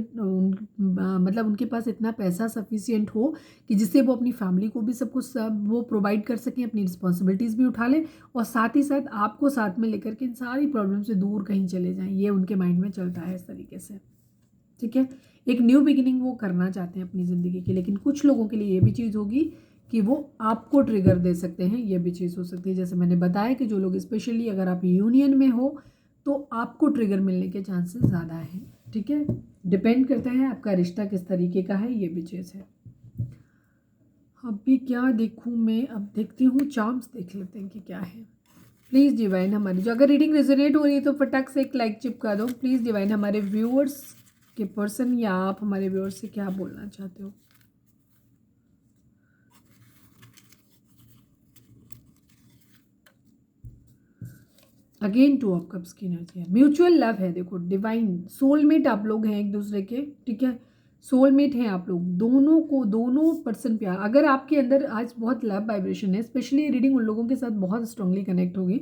[SPEAKER 1] मतलब उनके पास इतना पैसा सफिशिएंट हो कि जिससे वो अपनी फैमिली को भी सब कुछ वो प्रोवाइड कर सकें, अपनी रिस्पॉन्सिबिलिटीज़ भी उठा लें, और साथ ही साथ आपको साथ में लेकर के इन सारी प्रॉब्लम से दूर कहीं चले जाएं। ये उनके माइंड में चलता है इस तरीके से, ठीक है। एक न्यू बिगिनिंग वो करना चाहते हैं अपनी ज़िंदगी की, लेकिन कुछ लोगों के लिए ये भी चीज़ होगी कि वो आपको ट्रिगर दे सकते हैं, ये भी चीज़ हो सकती है। जैसे मैंने बताया कि जो लोग स्पेशली अगर आप यूनियन में हो तो आपको ट्रिगर मिलने के चांसेस ज़्यादा हैं, ठीक है। डिपेंड करता है आपका रिश्ता किस तरीके का है, ये भी चीज़ है। अभी क्या देखूँ मैं, अब देखती हूँ, चार्म्स देख लेते हैं कि क्या है। प्लीज़ डिवाइन हमारी, जो अगर रीडिंग रेजोनेट हो रही है तो फटाक से एक लाइक चिपका दो। प्लीज़ डिवाइन, हमारे व्यूअर्स के पर्सन या आप हमारे व्यूअर्स से क्या बोलना चाहते हो। अगेन 2 ऑफ कप्स की एनर्जी है, म्यूचुअल लव है। देखो डिवाइन, सोलमेट आप लोग हैं एक दूसरे के, ठीक है। सोलमेट हैं आप लोग, दोनों को, दोनों पर्सन प्यार। अगर आपके अंदर आज बहुत लव वाइब्रेशन है, स्पेशली रीडिंग उन लोगों के साथ बहुत स्ट्रांगली कनेक्ट होगी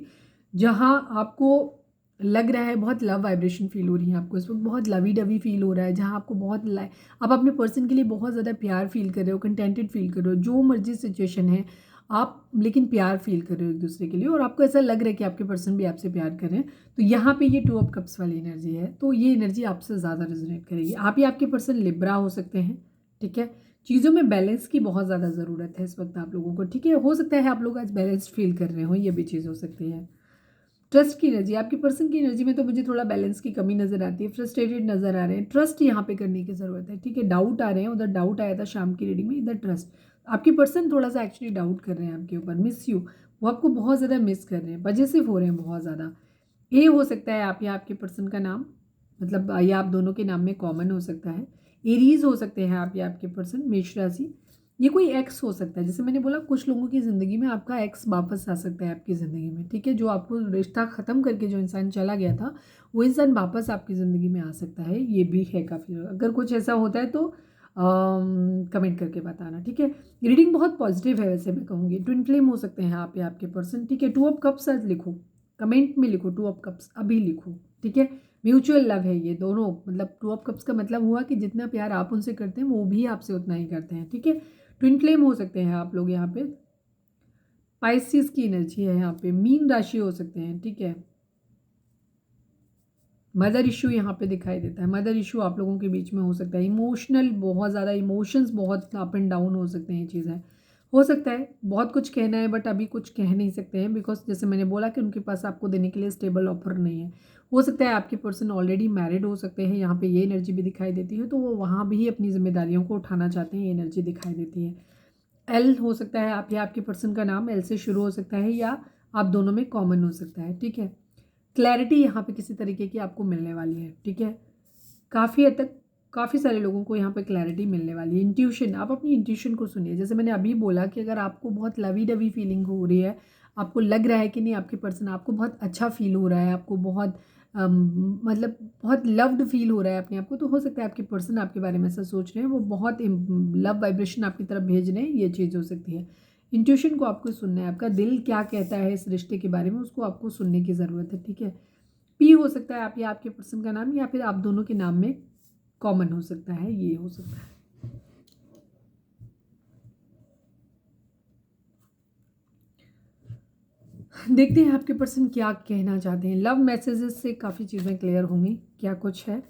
[SPEAKER 1] जहाँ आपको लग रहा है बहुत लव वाइब्रेशन फील हो रही है आपको इस वक्त, बहुत लवी डवी फील हो रहा है, जहाँ आपको बहुत आप अपने पर्सन के लिए बहुत ज़्यादा प्यार फील कर रहे हो, कंटेंटेड फील कर रहे हो, जो मर्जी सिचुएशन है आप, लेकिन प्यार फील कर रहे हो एक दूसरे के लिए, और आपको ऐसा लग रहा है कि आपके पर्सन भी आपसे प्यार कर रहे हैं। तो यहाँ पे ये 2 ऑफ कप्स वाली एनर्जी है, तो ये एनर्जी आपसे ज़्यादा रेजोनेट करेगी। आप ही आपके पर्सन लिब्रा हो सकते हैं, ठीक है। चीज़ों में बैलेंस की बहुत ज़्यादा ज़रूरत है इस वक्त आप लोगों को, ठीक है। हो सकता है आप लोग आज बैलेंस फील कर रहे हो, ये भी चीज़ हो सकती है। ट्रस्ट की एनर्जी, आपकी पर्सन की एनर्जी में तो मुझे थोड़ा बैलेंस की कमी नज़र आती है, फ्रस्ट्रेटेड नज़र आ रहे हैं। ट्रस्ट यहाँ पे करने की ज़रूरत है, ठीक है। डाउट आ रहे हैं, उधर डाउट आया था शाम की रीडिंग में, इधर ट्रस्ट। आपकी पर्सन थोड़ा सा एक्चुअली डाउट कर रहे हैं आपके ऊपर, मिस यू, वो आपको बहुत ज़्यादा मिस कर रहे हैं, पजेसिव हो रहे हैं बहुत ज़्यादा। ये हो सकता है आप या आपके पर्सन का नाम, मतलब या आप दोनों के नाम में कॉमन हो सकता है। एरीज हो सकते हैं आप या आपके पर्सन, मेष राशि। ये कोई एक्स हो सकता है, जैसे मैंने बोला कुछ लोगों की ज़िंदगी में आपका एक्स वापस आ सकता है आपकी ज़िंदगी में, ठीक है। जो आपको रिश्ता ख़त्म करके जो इंसान चला गया था, वो इंसान वापस आपकी ज़िंदगी में आ सकता है, ये भी है काफ़ी। अगर कुछ ऐसा होता है तो कमेंट करके बताना, ठीक है। रीडिंग बहुत पॉजिटिव है वैसे मैं कहूँगी। ट्विन फ्लेम हो सकते हैं आप या आपके पर्सन, ठीक है। 2 ऑफ कप्स आज लिखो, कमेंट में लिखो 2 ऑफ कप्स, अभी लिखो, ठीक है। म्यूचुअल लव है ये दोनों, मतलब 2 ऑफ कप्स का मतलब हुआ कि जितना प्यार आप उनसे करते हैं वो भी आपसे उतना ही करते हैं, ठीक है। ट्विन फ्लेम हो सकते हैं आप लोग यहाँ पे। पाइसिस की एनर्जी है यहाँ पे, मीन राशि हो सकते हैं, ठीक है। मदर इशू यहाँ पे दिखाई देता है, मदर इशू आप लोगों के बीच में हो सकता है। इमोशनल, बहुत ज़्यादा इमोशंस बहुत अप एंड डाउन हो सकते हैं, ये चीज़ें हो सकता है। बहुत कुछ कहना है बट अभी कुछ कह नहीं सकते हैं, बिकॉज जैसे मैंने बोला कि उनके पास आपको देने के लिए स्टेबल ऑफर नहीं है। हो सकता है आपके पर्सन ऑलरेडी मैरिड हो सकते हैं, यहाँ पे ये एनर्जी भी दिखाई देती है, तो वो वहाँ भी अपनी जिम्मेदारियों को उठाना चाहते हैं, ये एनर्जी दिखाई देती है। एल हो सकता है आप या आपके पर्सन का नाम एल से शुरू हो सकता है, या आप दोनों में कॉमन हो सकता है, ठीक है। क्लैरिटी यहाँ पे किसी तरीके की आपको मिलने वाली है, ठीक है। काफ़ी हद तक काफ़ी सारे लोगों को यहाँ पे क्लैरिटी मिलने वाली है। इंट्यूशन, आप अपनी इंट्यूशन को सुनिए। जैसे मैंने अभी बोला कि अगर आपको बहुत लवी डवी फीलिंग हो रही है, आपको लग रहा है कि नहीं आपके पर्सन आपको बहुत अच्छा फील हो रहा है, आपको बहुत मतलब बहुत लव्ड फील हो रहा है अपने आप को, तो हो सकता है आपके पर्सन आपके बारे में ऐसा सोच रहे हैं, वो बहुत लव वाइब्रेशन आपकी तरफ भेज रहे हैं, ये चीज़ हो सकती है। इंट्यूशन को आपको सुनना है, आपका दिल क्या कहता है इस रिश्ते के बारे में, उसको आपको सुनने की ज़रूरत है, ठीक है। पी हो सकता है आप या आपके पर्सन का नाम, या फिर आप दोनों के नाम में कॉमन हो सकता है, ये हो सकता है। देखते हैं आपके पर्सन क्या कहना चाहते हैं। लव मैसेजेस से काफ़ी चीज़ें क्लियर होंगी, क्या कुछ है।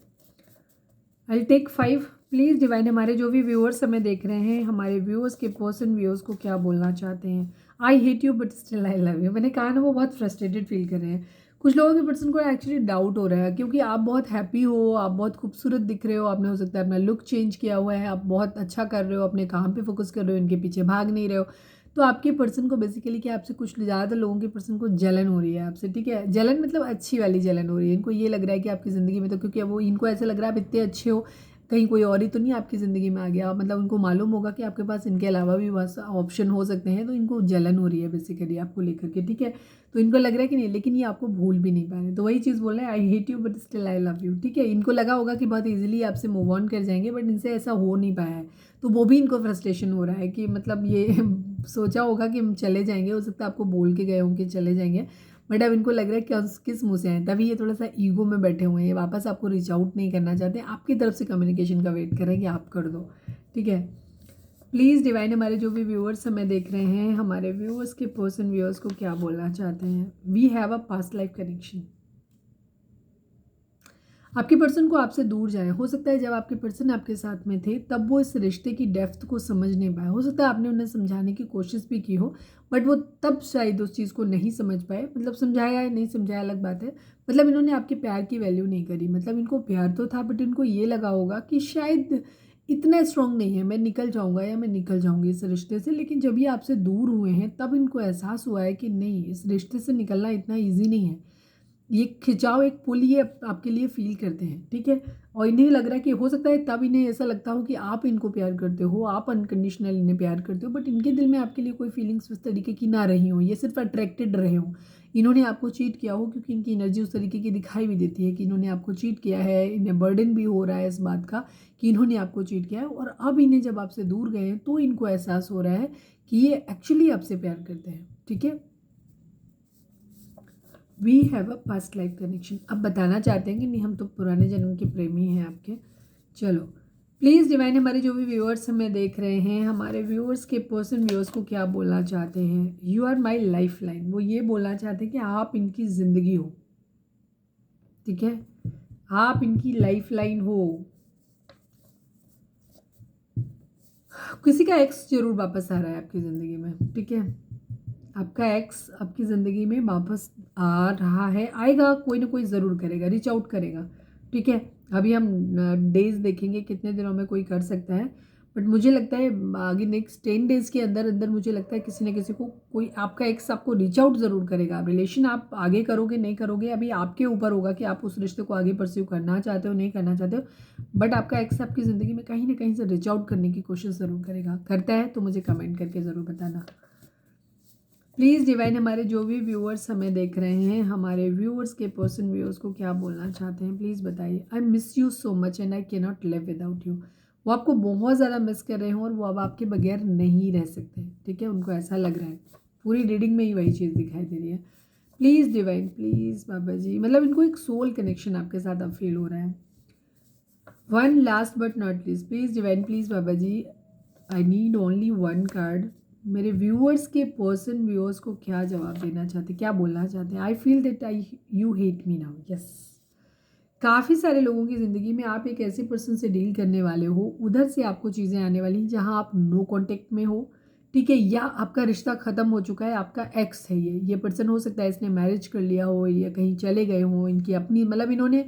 [SPEAKER 1] I take 5। प्लीज़ डिवाइन, हमारे जो भी व्यूअर्स हमें देख रहे हैं, हमारे व्यूअर्स के पर्सन व्यूअर्स को क्या बोलना चाहते हैं। I hate you but still I love you. मैंने कहा ना, वो बहुत फ्रस्ट्रेटेड फील कर रहे हैं। कुछ लोगों के पर्सन को एक्चुअली डाउट हो रहा है, क्योंकि आप बहुत हैप्पी हो, आप बहुत खूबसूरत दिख रहे हो, आपने हो सकता है अपना लुक चेंज किया हुआ है, आप बहुत अच्छा कर रहे हो, अपने काम पे फोकस कर रहे हो, इनके पीछे भाग नहीं रहे हो। तो आपके पर्सन को बेसिकली क्या, आपसे कुछ ज़्यादातर लोगों के पर्सन को जलन हो रही है आपसे, ठीक है। जलन मतलब अच्छी वाली जलन हो रही है। इनको ये लग रहा है कि आपकी ज़िंदगी में, तो क्योंकि वो इनको ऐसा लग रहा है आप इतने अच्छे हो, कहीं कोई और ही तो नहीं आपकी ज़िंदगी में आ गया, मतलब उनको मालूम होगा कि आपके पास इनके अलावा भी बस ऑप्शन हो सकते हैं, तो इनको जलन हो रही है बेसिकली आपको लेकर के, ठीक है। तो इनको लग रहा है कि नहीं, लेकिन ये आपको भूल भी नहीं पा रहे, तो वही चीज़ बोल रहे हैं, I hate you but still I love you, ठीक है। इनको लगा होगा कि बहुत ईजिली आपसे मूव ऑन कर जाएंगे, बट इनसे ऐसा हो नहीं पाया है, तो वो भी इनको फ्रस्ट्रेशन हो रहा है कि मतलब ये सोचा होगा कि हम चले जाएंगे, हो सकता है आपको बोल के गए होंगे चले जाएंगे, बट अब इनको लग रहा है कि किस मुँह से आए, तभी ये थोड़ा सा ईगो में बैठे हुए हैं, वापस आपको रीच आउट नहीं करना चाहते, आपकी तरफ से कम्युनिकेशन का वेट कर रहे हैं कि आप कर दो, ठीक है। प्लीज़ डिवाइन, हमारे जो भी व्यूअर्स हमें देख रहे हैं, हमारे व्यूअर्स के पर्सन व्यूअर्स को क्या बोलना चाहते हैं। We have a past life connection. आपके पर्सन को आपसे दूर जाए, हो सकता है जब आपके पर्सन आपके साथ में थे तब वो इस रिश्ते की डेप्थ को समझ नहीं पाए, हो सकता है आपने उन्हें समझाने की कोशिश भी की हो, बट वो तब शायद उस चीज़ को नहीं समझ पाए, मतलब समझाया या नहीं समझाया अलग बात है, मतलब इन्होंने आपके प्यार की वैल्यू नहीं करी, मतलब इनको प्यार तो था, बट इनको ये लगा होगा कि शायद इतना स्ट्रांग नहीं है, मैं निकल जाऊंगा या मैं निकल जाऊंगी इस रिश्ते से, लेकिन जब ये आपसे दूर हुए हैं तब इनको एहसास हुआ है कि नहीं, इस रिश्ते से निकलना इतना ईजी नहीं है, ये खिंचाव एक पुल ये आपके लिए फील करते हैं, ठीक है। और इन्हें लग रहा है कि हो सकता है तब इन्हें ऐसा लगता हो कि आप इनको प्यार करते हो, आप अनकंडीशनल इन्हें प्यार करते हो, बट इनके दिल में आपके लिए कोई फीलिंग्स उस तरीके की ना रही हो, ये सिर्फ अट्रैक्टेड रहे हो, इन्होंने आपको चीट किया हो, क्योंकि इनकी एनर्जी उस तरीके की दिखाई भी देती है कि इन्होंने आपको चीट किया है, इन्हें बर्डन भी हो रहा है इस बात का कि इन्होंने आपको चीट किया है, और अब इन्हें जब आपसे दूर गए हैं तो इनको एहसास हो रहा है कि ये एक्चुअली आपसे प्यार करते हैं, ठीक है। We have a past life connection, अब बताना चाहते हैं कि नहीं हम तो पुराने जन्म के प्रेमी हैं आपके। चलो प्लीज़ डिवाइन, हमारे जो भी व्यूअर्स हमें देख रहे हैं, हमारे व्यूअर्स के पर्सन व्यूअर्स को क्या बोलना चाहते हैं। You are my lifeline, वो ये बोलना चाहते हैं कि आप इनकी ज़िंदगी हो, ठीक है, आप इनकी लाइफ लाइन हो। किसी का एक्स जरूर वापस आ रहा है आपकी ज़िंदगी में, ठीक है, आपका एक्स आपकी ज़िंदगी में वापस आ रहा है, आएगा, कोई ना कोई ज़रूर करेगा, रीच आउट करेगा, ठीक है। अभी हम डेज देखेंगे कितने दिनों में कोई कर सकता है, बट मुझे लगता है आगे नेक्स्ट 10 डेज़ के अंदर अंदर मुझे लगता है किसी न किसी को कोई आपका एक्स आपको रीच आउट ज़रूर करेगा। रिलेशन आप आगे करोगे नहीं करोगे अभी आपके ऊपर होगा कि आप उस रिश्ते को आगे परस्यू करना चाहते हो नहीं करना चाहते हो, बट आपका एक्स आपकी ज़िंदगी में कहीं ना कहीं से रीच आउट करने की कोशिश ज़रूर करेगा। करता है तो मुझे कमेंट करके ज़रूर बताना। प्लीज़ डिवाइन, हमारे जो भी व्यूअर्स हमें देख रहे हैं, हमारे व्यूअर्स के पर्सन व्यूअर्स को क्या बोलना चाहते हैं, प्लीज़ बताइए। I miss you so much and I can not live without you. वो आपको बहुत ज़्यादा मिस कर रहे हैं और वो अब आपके बगैर नहीं रह सकते, ठीक है, उनको ऐसा लग रहा है, पूरी रीडिंग में ही वही चीज़ दिखाई दे रही है। प्लीज़ डिवाइन, प्लीज़ बाबा जी, मतलब इनको एक सोल कनेक्शन आपके साथ अब फील हो रहा है। One last but not least, please divine, please Baba ji, I need only one card. मेरे व्यूअर्स के पर्सन व्यूअर्स को क्या जवाब देना चाहते, क्या बोलना चाहते हैं। I feel that I you hate me now, yes. काफ़ी सारे लोगों की ज़िंदगी में आप एक ऐसे पर्सन से डील करने वाले हो, उधर से आपको चीज़ें आने वाली जहां आप नो कांटेक्ट में हो, ठीक है, या आपका रिश्ता ख़त्म हो चुका है, आपका एक्स है ये पर्सन हो सकता है इसने मैरिज कर लिया हो या कहीं चले गए हो, इनकी अपनी मतलब इन्होंने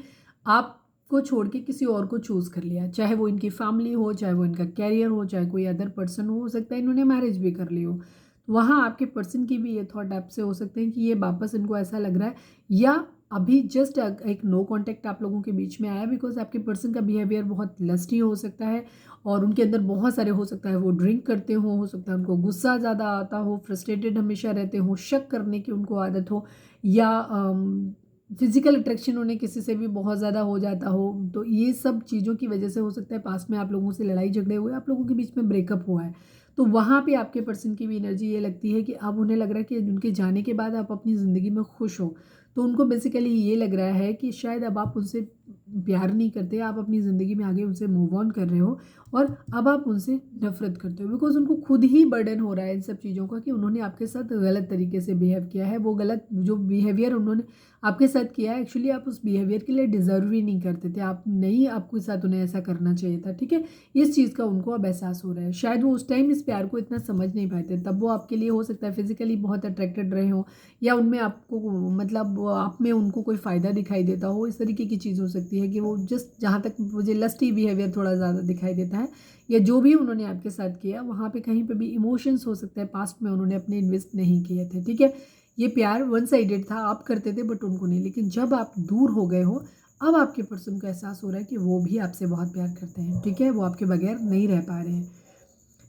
[SPEAKER 1] आपको छोड़ के किसी और को चूज़ कर लिया, चाहे वो इनकी फैमिली हो, चाहे वो इनका कैरियर हो, चाहे कोई अदर पर्सन हो सकता है इन्होंने मैरिज भी कर ली हो। वहाँ आपके पर्सन की भी ये थॉट आपसे हो सकते हैं कि ये वापस इनको ऐसा लग रहा है, या अभी जस्ट एक नो कांटेक्ट आप लोगों के बीच में आया बिकॉज आपके पर्सन का बिहेवियर बहुत लस्टी हो सकता है और उनके अंदर बहुत सारे हो सकता है वो ड्रिंक करते हो सकता है उनको गुस्सा ज़्यादा आता हो, फ्रस्ट्रेटेड हमेशा रहते हो, शक करने की उनको आदत हो, या फिजिकल अट्रैक्शन उन्हें किसी से भी बहुत ज़्यादा हो जाता हो। तो ये सब चीज़ों की वजह से हो सकता है पास में आप लोगों से लड़ाई झगड़े हुए, आप लोगों के बीच में ब्रेकअप हुआ है। तो वहाँ पे आपके पर्सन की भी एनर्जी ये लगती है कि अब उन्हें लग रहा है कि उनके जाने के बाद आप अपनी ज़िंदगी में खुश हो। तो उनको बेसिकली ये लग रहा है कि शायद अब आप उनसे प्यार नहीं करते, आप अपनी ज़िंदगी में आगे उनसे मूव ऑन कर रहे हो और अब आप उनसे नफ़रत करते हो बिकॉज़ उनको खुद ही बर्डन हो रहा है इन सब चीज़ों का कि उन्होंने आपके साथ गलत तरीके से बिहेव किया है। वो गलत जो बिहेवियर उन्होंने आपके साथ किया है एक्चुअली आप उस बिहेवियर के लिए डिज़र्व ही नहीं करते थे, आप नहीं आपके साथ उन्हें ऐसा करना चाहिए था। ठीक है, इस चीज़ का उनको अब एहसास हो रहा है। शायद वो उस टाइम इस प्यार को इतना समझ नहीं पाए थे, तब वो आपके लिए हो सकता है फिजिकली बहुत अट्रैक्टेड रहे हों या उनमें आपको मतलब आप में उनको कोई फ़ायदा दिखाई देता हो, इस तरीके की चीज़ हो सकती है कि वो जस्ट जहाँ तक मुझे लस्टी बिहेवियर थोड़ा ज़्यादा दिखाई देता है, या जो भी उन्होंने आपके साथ किया वहाँ पे कहीं पे भी इमोशंस हो सकता है पास्ट में उन्होंने अपने इन्वेस्ट नहीं किए थे। ठीक है, ये प्यार वन साइडेड था, आप करते थे बट उनको नहीं, लेकिन जब आप दूर हो गए हो अब आपके पर्सन को एहसास हो रहा है कि वो भी आपसे बहुत प्यार करते हैं। ठीक है, वो आपके बगैर नहीं रह पा रहे हैं।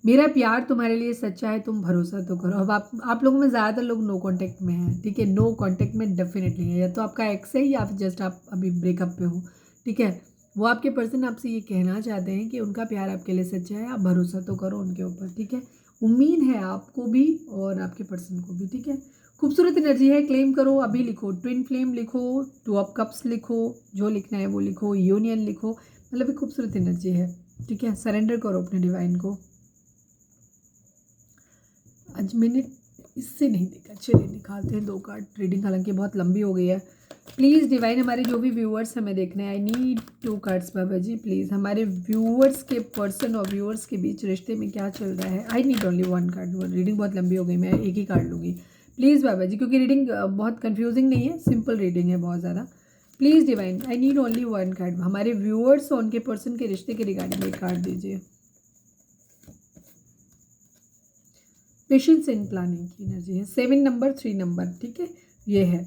[SPEAKER 1] मेरा प्यार तुम्हारे लिए सच्चा है, तुम भरोसा तो करो। अब आप लोगों में ज़्यादातर लोग नो कांटेक्ट में हैं। ठीक है, नो कांटेक्ट में डेफिनेटली है, या तो आपका एक्स है या फिर जस्ट आप अभी ब्रेकअप पे हो। ठीक है, वो आपके पर्सन आपसे ये कहना चाहते हैं कि उनका प्यार आपके लिए सच्चा है, आप भरोसा तो करो उनके ऊपर। ठीक है, उम्मीद है आपको भी और आपके पर्सन को भी। ठीक है, खूबसूरत एनर्जी है, क्लेम करो, अभी लिखो ट्विन फ्लेम लिखो, टू ऑफ कप्स लिखो, जो लिखना है वो लिखो, यूनियन लिखो, मतलब एक खूबसूरत एनर्जी है। ठीक है, सरेंडर करो अपने डिवाइन को। आज मैंने इससे नहीं देखा, चलिए निकालते हैं 2 कार्ड रीडिंग, हालांकि बहुत लंबी हो गई है। प्लीज़ डिवाइन हमारे जो भी व्यूअर्स हमें देखने हैं, I need 2 cards Baba ji please. हमारे व्यूअर्स के पर्सन और व्यूअर्स के बीच रिश्ते में क्या चल रहा है। I need only 1 card, reading बहुत लंबी हो गई, मैं एक ही कार्ड लूँगी प्लीज़ बाबा जी, क्योंकि रीडिंग बहुत कन्फ्यूजिंग नहीं है, सिंपल रीडिंग है बहुत ज़्यादा। Please divine I need only 1 card, हमारे व्यूअर्स और उनके पर्सन के रिश्ते के रिगार्डिंग एक कार्ड दीजिए। पेशेंस एंड प्लानिंग की एनर्जी है, 7 नंबर 3 नंबर। ठीक है, ये है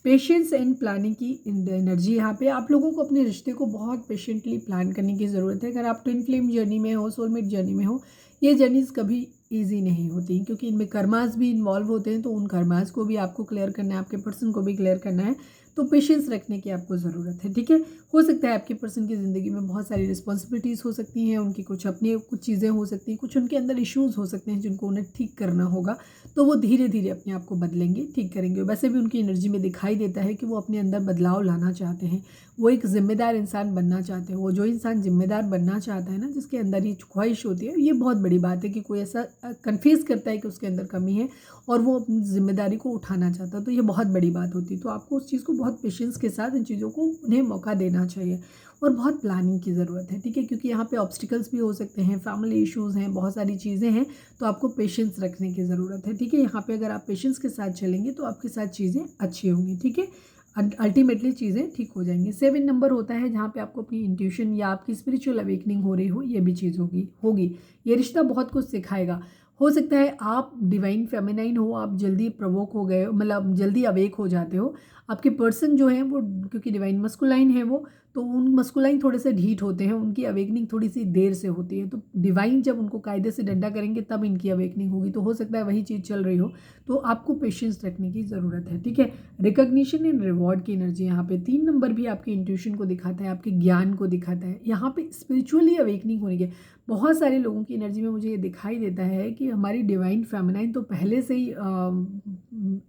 [SPEAKER 1] पेशेंस एंड प्लानिंग की एनर्जी। यहाँ पे आप लोगों को अपने रिश्ते को बहुत पेशेंटली प्लान करने की ज़रूरत है। अगर आप ट्विन फ्लेम जर्नी में हो, सोलमेट जर्नी में हो, ये जर्नीज़ कभी ईजी नहीं होती क्योंकि इनमें कर्मास भी इन्वॉल्व होते हैं, तो उन कर्मास को भी आपको क्लियर करना है, आपके पर्सन को भी क्लियर करना है, तो पेशेंस रखने की आपको ज़रूरत है। ठीक है, हो सकता है आपके पर्सन की ज़िंदगी में बहुत सारी रिस्पॉन्सिबिलिटीज़ हो सकती हैं, उनकी कुछ अपनी कुछ चीज़ें हो सकती हैं, कुछ उनके अंदर इश्यूज़ हो सकते हैं जिनको उन्हें ठीक करना होगा, तो वो धीरे धीरे अपने आप को बदलेंगे, ठीक करेंगे। वैसे भी उनकी एनर्जी में दिखाई देता है कि वो अपने अंदर बदलाव लाना चाहते हैं, वो एक ज़िम्मेदार इंसान बनना चाहते हैं। वो जो इंसान ज़िम्मेदार बनना चाहता है ना, जिसके अंदर ये ख्वाहिश होती है, ये बहुत बड़ी बात है कि कोई ऐसा कन्फ्यूज़ करता है कि उसके अंदर कमी है और वो अपनी ज़िम्मेदारी को उठाना चाहता है, तो ये बहुत बड़ी बात होती है। तो आपको उस चीज़ को बहुत पेशेंस के साथ इन चीज़ों को उन्हें मौका देना चाहिए और बहुत प्लानिंग की ज़रूरत है। ठीक है, क्योंकि यहाँ पे ऑब्स्टिकल्स भी हो सकते हैं, फैमिली इश्यूज़ हैं, बहुत सारी चीज़ें हैं, तो आपको पेशेंस रखने की ज़रूरत है। ठीक है, यहाँ पे अगर आप पेशेंस के साथ चलेंगे तो आपके साथ चीज़ें अच्छी होंगी। ठीक है, अल्टीमेटली चीज़ें ठीक हो जाएंगी। 7 नंबर होता है जहाँ पे आपको अपनी इंट्यूशन या आपकी स्पिरिचुअल अवेकनिंग हो रही हो, ये भी चीज़ होगी। ये रिश्ता बहुत कुछ सिखाएगा। हो सकता है आप डिवाइन फेमिनाइन हो, आप जल्दी प्रवोक हो गए हो, मतलब जल्दी अवेक हो जाते हो। आपके पर्सन जो हैं वो, क्योंकि डिवाइन मस्कुलाइन है वो, तो उन मस्कुलाइन थोड़े से ढीठ होते हैं, उनकी अवेकनिंग थोड़ी सी देर से होती है। तो डिवाइन जब उनको कायदे से डंडा करेंगे तब इनकी अवेकनिंग होगी। तो हो सकता है वही चीज़ चल रही हो, तो आपको पेशेंस रखने की ज़रूरत है। ठीक है, रिकॉग्निशन एंड रिवॉर्ड की एनर्जी यहाँ पे 3 नंबर भी आपके इंट्यूशन को दिखाता है, आपके ज्ञान को दिखाता है। यहाँ पे स्पिरिचुअली अवेकनिंग होने के बहुत सारे लोगों की एनर्जी में मुझे ये दिखाई देता है कि हमारी डिवाइन फेमिनाइन तो पहले से ही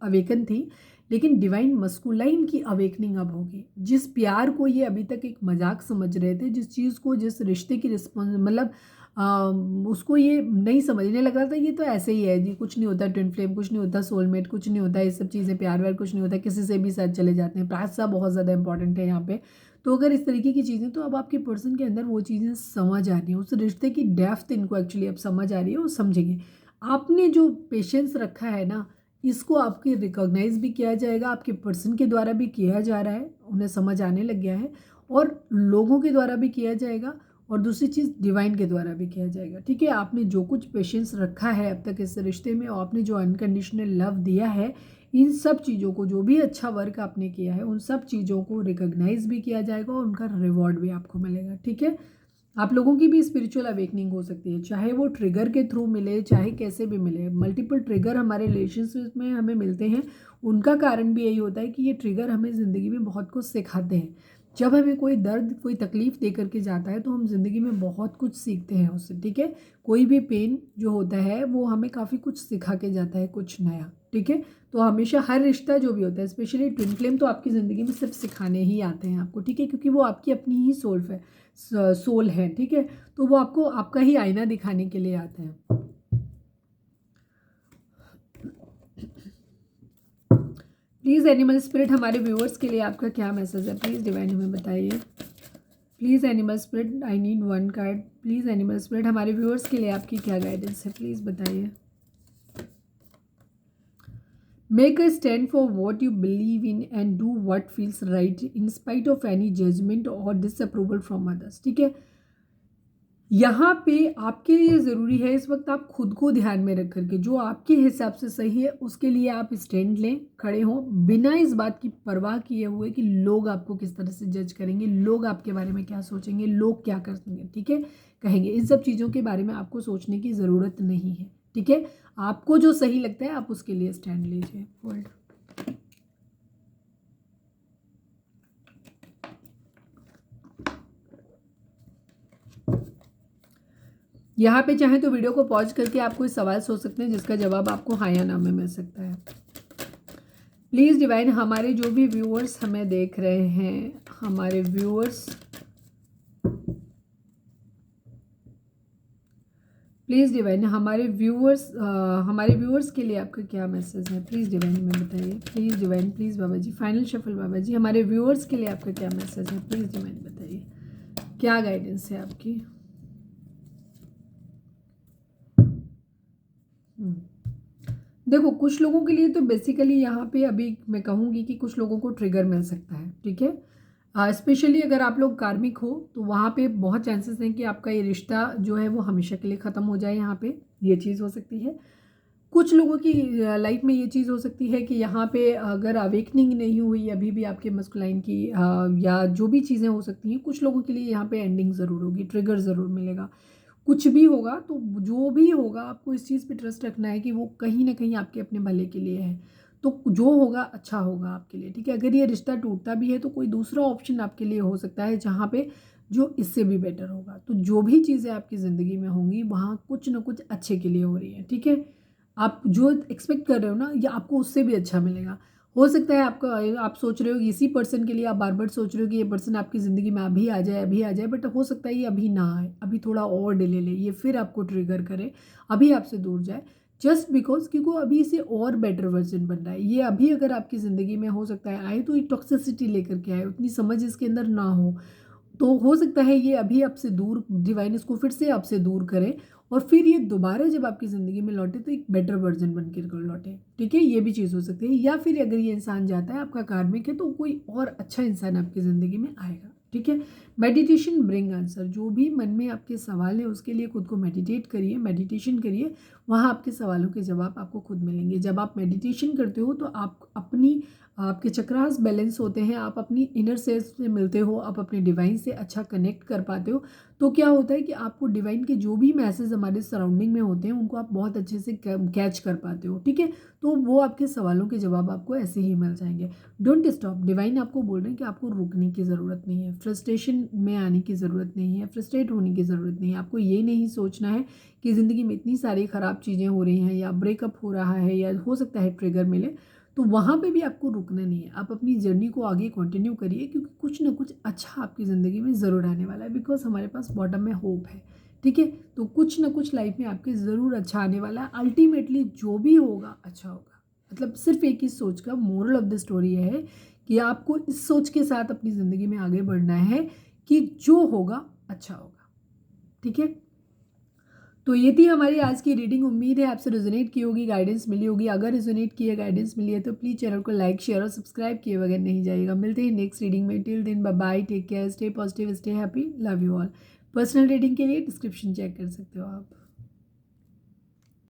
[SPEAKER 1] अवेकन थी, लेकिन डिवाइन मस्कुलाइन की अवेकनिंग अब होगी। जिस प्यार को ये अभी तक एक मजाक समझ रहे थे, जिस चीज़ को, जिस रिश्ते की रिस्पॉन्स मतलब उसको ये नहीं समझने लग रहा था, ये तो ऐसे ही है जी, कुछ नहीं होता, ट्विन फ्लेम कुछ नहीं होता, सोलमेट कुछ नहीं होता, ये सब चीज़ें प्यार व्यार कुछ नहीं होता, किसी से भी साथ चले जाते हैं। पैसा बहुत ज़्यादा इंपॉर्टेंट है यहाँ पे। तो अगर इस तरीके की चीज़ें, तो अब आपके पर्सन के अंदर वो चीज़ें समझ आ रही हैं, उस रिश्ते की डेप्थ इनको एक्चुअली अब समझ आ रही है, वो समझेंगे। आपने जो पेशेंस रखा है ना, इसको आपके रिकॉग्नाइज भी किया जाएगा, आपके पर्सन के द्वारा भी किया जा रहा है, उन्हें समझ आने लग गया है, और लोगों के द्वारा भी किया जाएगा, और दूसरी चीज़ डिवाइन के द्वारा भी किया जाएगा। ठीक है, आपने जो कुछ पेशेंस रखा है अब तक इस रिश्ते में, और आपने जो अनकंडीशनल लव दिया है, इन सब चीज़ों को, जो भी अच्छा वर्क आपने किया है उन सब चीज़ों को रिकॉग्नाइज भी किया जाएगा और उनका रिवॉर्ड भी आपको मिलेगा। ठीक है, आप लोगों की भी स्पिरिचुअल अवेकनिंग हो सकती है, चाहे वो ट्रिगर के थ्रू मिले, चाहे कैसे भी मिले। मल्टीपल ट्रिगर हमारे रिलेशनशिप में हमें मिलते हैं, उनका कारण भी यही होता है कि ये ट्रिगर हमें ज़िंदगी में बहुत कुछ सिखाते हैं। जब हमें कोई दर्द, कोई तकलीफ़ दे करके जाता है तो हम ज़िंदगी में बहुत कुछ सीखते हैं उससे। ठीक है, कोई भी पेन जो होता है वो हमें काफ़ी कुछ सिखा के जाता है, कुछ नया। ठीक है, तो हमेशा हर रिश्ता जो भी होता है, स्पेशली ट्विन फ्लेम, तो आपकी ज़िंदगी में सिर्फ सिखाने ही आते हैं आपको। ठीक है, क्योंकि वो आपकी अपनी ही सोल है। ठीक है, तो वो आपको आपका ही आईना दिखाने के लिए आते हैं। प्लीज़ एनिमल स्पिरिट, हमारे व्यूअर्स के लिए आपका क्या मैसेज है? प्लीज़ डिवाइन हमें बताइए। Please animal spirit, I need one card. Please animal spirit, हमारे व्यूअर्स के लिए आपकी क्या गाइडेंस है? प्लीज़ बताइए। Make a stand for what you believe in and do what feels right in spite of any judgment or disapproval from others। ठीक है, यहाँ पे आपके लिए ज़रूरी है इस वक्त आप खुद को ध्यान में रख करके जो आपके हिसाब से सही है उसके लिए आप स्टैंड लें, खड़े हों, बिना इस बात की परवाह किए हुए कि लोग आपको किस तरह से जज करेंगे, लोग आपके बारे में क्या सोचेंगे, लोग क्या करेंगे। ठीक है, कहेंगे, इन सब चीज़ों के बारे में आपको सोचने की ज़रूरत नहीं है। ठीक है, आपको जो सही लगता है आप उसके लिए स्टैंड लीजिए। होल्ड। यहाँ पे चाहे तो वीडियो को पॉज करके आप कोई सवाल सोच सकते हैं जिसका जवाब आपको हाँ या ना में मिल सकता है। प्लीज़ डिवाइन, हमारे जो भी व्यूअर्स हमें देख रहे हैं, हमारे व्यूअर्स, प्लीज़ डिवाइन, हमारे व्यूअर्स के लिए आपका क्या मैसेज है? प्लीज़ डिवाइन हमें बताइए। Please divine, please Baba ji, final shuffle Baba ji, हमारे व्यूअर्स के लिए आपका क्या मैसेज है? प्लीज़ डिवाइन बताइए, क्या गाइडेंस है आपकी? देखो, कुछ लोगों के लिए तो बेसिकली यहाँ पे अभी मैं कहूँगी कि कुछ लोगों को ट्रिगर मिल सकता है। ठीक है, स्पेशली अगर आप लोग कार्मिक हो तो वहाँ पे बहुत चांसेस हैं कि आपका ये रिश्ता जो है वो हमेशा के लिए ख़त्म हो जाए। यहाँ पे ये चीज़ हो सकती है। कुछ लोगों की लाइफ में ये चीज़ हो सकती है कि यहाँ पे अगर अवेकनिंग नहीं हुई अभी भी आपके मस्कुलाइन की, या जो भी चीज़ें हो सकती हैं, कुछ लोगों के लिए यहाँ पे एंडिंग ज़रूर होगी, ट्रिगर ज़रूर मिलेगा। कुछ भी होगा तो जो भी होगा आपको इस चीज़ पे ट्रस्ट रखना है कि वो कहीं ना कहीं आपके अपने भले के लिए है। तो जो होगा अच्छा होगा आपके लिए। ठीक है, अगर ये रिश्ता टूटता भी है तो कोई दूसरा ऑप्शन आपके लिए हो सकता है जहाँ पे जो इससे भी बेटर होगा। तो जो भी चीज़ें आपकी ज़िंदगी में होंगी वहाँ कुछ ना कुछ अच्छे के लिए हो रही है। ठीक है, आप जो एक्सपेक्ट कर रहे हो ना, या आपको उससे भी अच्छा मिलेगा। हो सकता है आपका, आप सोच रहे हो कि इसी पर्सन के लिए आप बार बार सोच रहे हो कि ये पर्सन आपकी ज़िंदगी में अभी आ जाए, अभी आ जाए, बट हो सकता है ये अभी ना आए, अभी थोड़ा और डिले ले, ये फिर आपको ट्रिगर करे, अभी आपसे दूर जाए, जस्ट बिकॉज क्योंकि अभी इसे और बेटर वर्जन बन रहा है। ये अभी अगर आपकी ज़िंदगी में हो सकता है आए तो ये टॉक्सिसिटी लेकर के आए, उतनी समझ इसके अंदर ना हो, तो हो सकता है ये अभी आपसे दूर, डिवाइन इसको फिर से आपसे दूर करे और फिर ये दोबारा जब आपकी ज़िंदगी में लौटे तो एक बेटर वर्जन बन के लौटे। ठीक है, ये भी चीज़ हो सकती है। या फिर अगर ये इंसान जाता है, आपका कार्मिक है, तो कोई और अच्छा इंसान आपकी ज़िंदगी में आएगा। ठीक है, मेडिटेशन ब्रिंग आंसर, जो भी मन में आपके सवाल है उसके लिए खुद को मेडिटेट करिए, मेडिटेशन करिए, वहाँ आपके सवालों के जवाब आपको खुद मिलेंगे। जब आप मेडिटेशन करते हो तो आप अपनी, आपके चक्रास बैलेंस होते हैं, आप अपनी इनर सेल्फ से मिलते हो, आप अपने डिवाइन से अच्छा कनेक्ट कर पाते हो। तो क्या होता है कि आपको डिवाइन के जो भी मैसेज हमारे सराउंडिंग में होते हैं उनको आप बहुत अच्छे से कैच कर पाते हो। ठीक है, तो वो आपके सवालों के जवाब आपको ऐसे ही मिल जाएंगे। डोंट स्टॉप, डिवाइन आपको बोल रहे हैं कि आपको रुकने की ज़रूरत नहीं है, फ्रस्ट्रेशन में आने की ज़रूरत नहीं है, फ्रस्ट्रेट होने की ज़रूरत नहीं है। आपको ये नहीं सोचना है कि ज़िंदगी में इतनी सारी ख़राब चीज़ें हो रही हैं या ब्रेकअप हो रहा है या हो सकता है ट्रिगर मिले, तो वहाँ पे भी आपको रुकना नहीं है। आप अपनी जर्नी को आगे कंटिन्यू करिए, क्योंकि कुछ ना कुछ अच्छा आपकी ज़िंदगी में ज़रूर आने वाला है, बिकॉज हमारे पास बॉटम में होप है। ठीक है, तो कुछ ना कुछ लाइफ में आपके ज़रूर अच्छा आने वाला है। अल्टीमेटली जो भी होगा अच्छा होगा। मतलब सिर्फ एक ही सोच का मोरल ऑफ द स्टोरी है कि आपको इस सोच के साथ अपनी ज़िंदगी में आगे बढ़ना है कि जो होगा अच्छा होगा। ठीक है, तो ये थी हमारी आज की रीडिंग। उम्मीद है आपसे रेजोनेट की होगी, गाइडेंस मिली होगी। अगर रेजोनेट की है, गाइडेंस मिली है तो प्लीज़ चैनल को लाइक शेयर और सब्सक्राइब किए बगैर नहीं जाइएगा। मिलते हैं नेक्स्ट रीडिंग में। Till then bye bye, take care, stay positive, stay happy, love you all. Personal reading के लिए डिस्क्रिप्शन चेक कर सकते हो आप।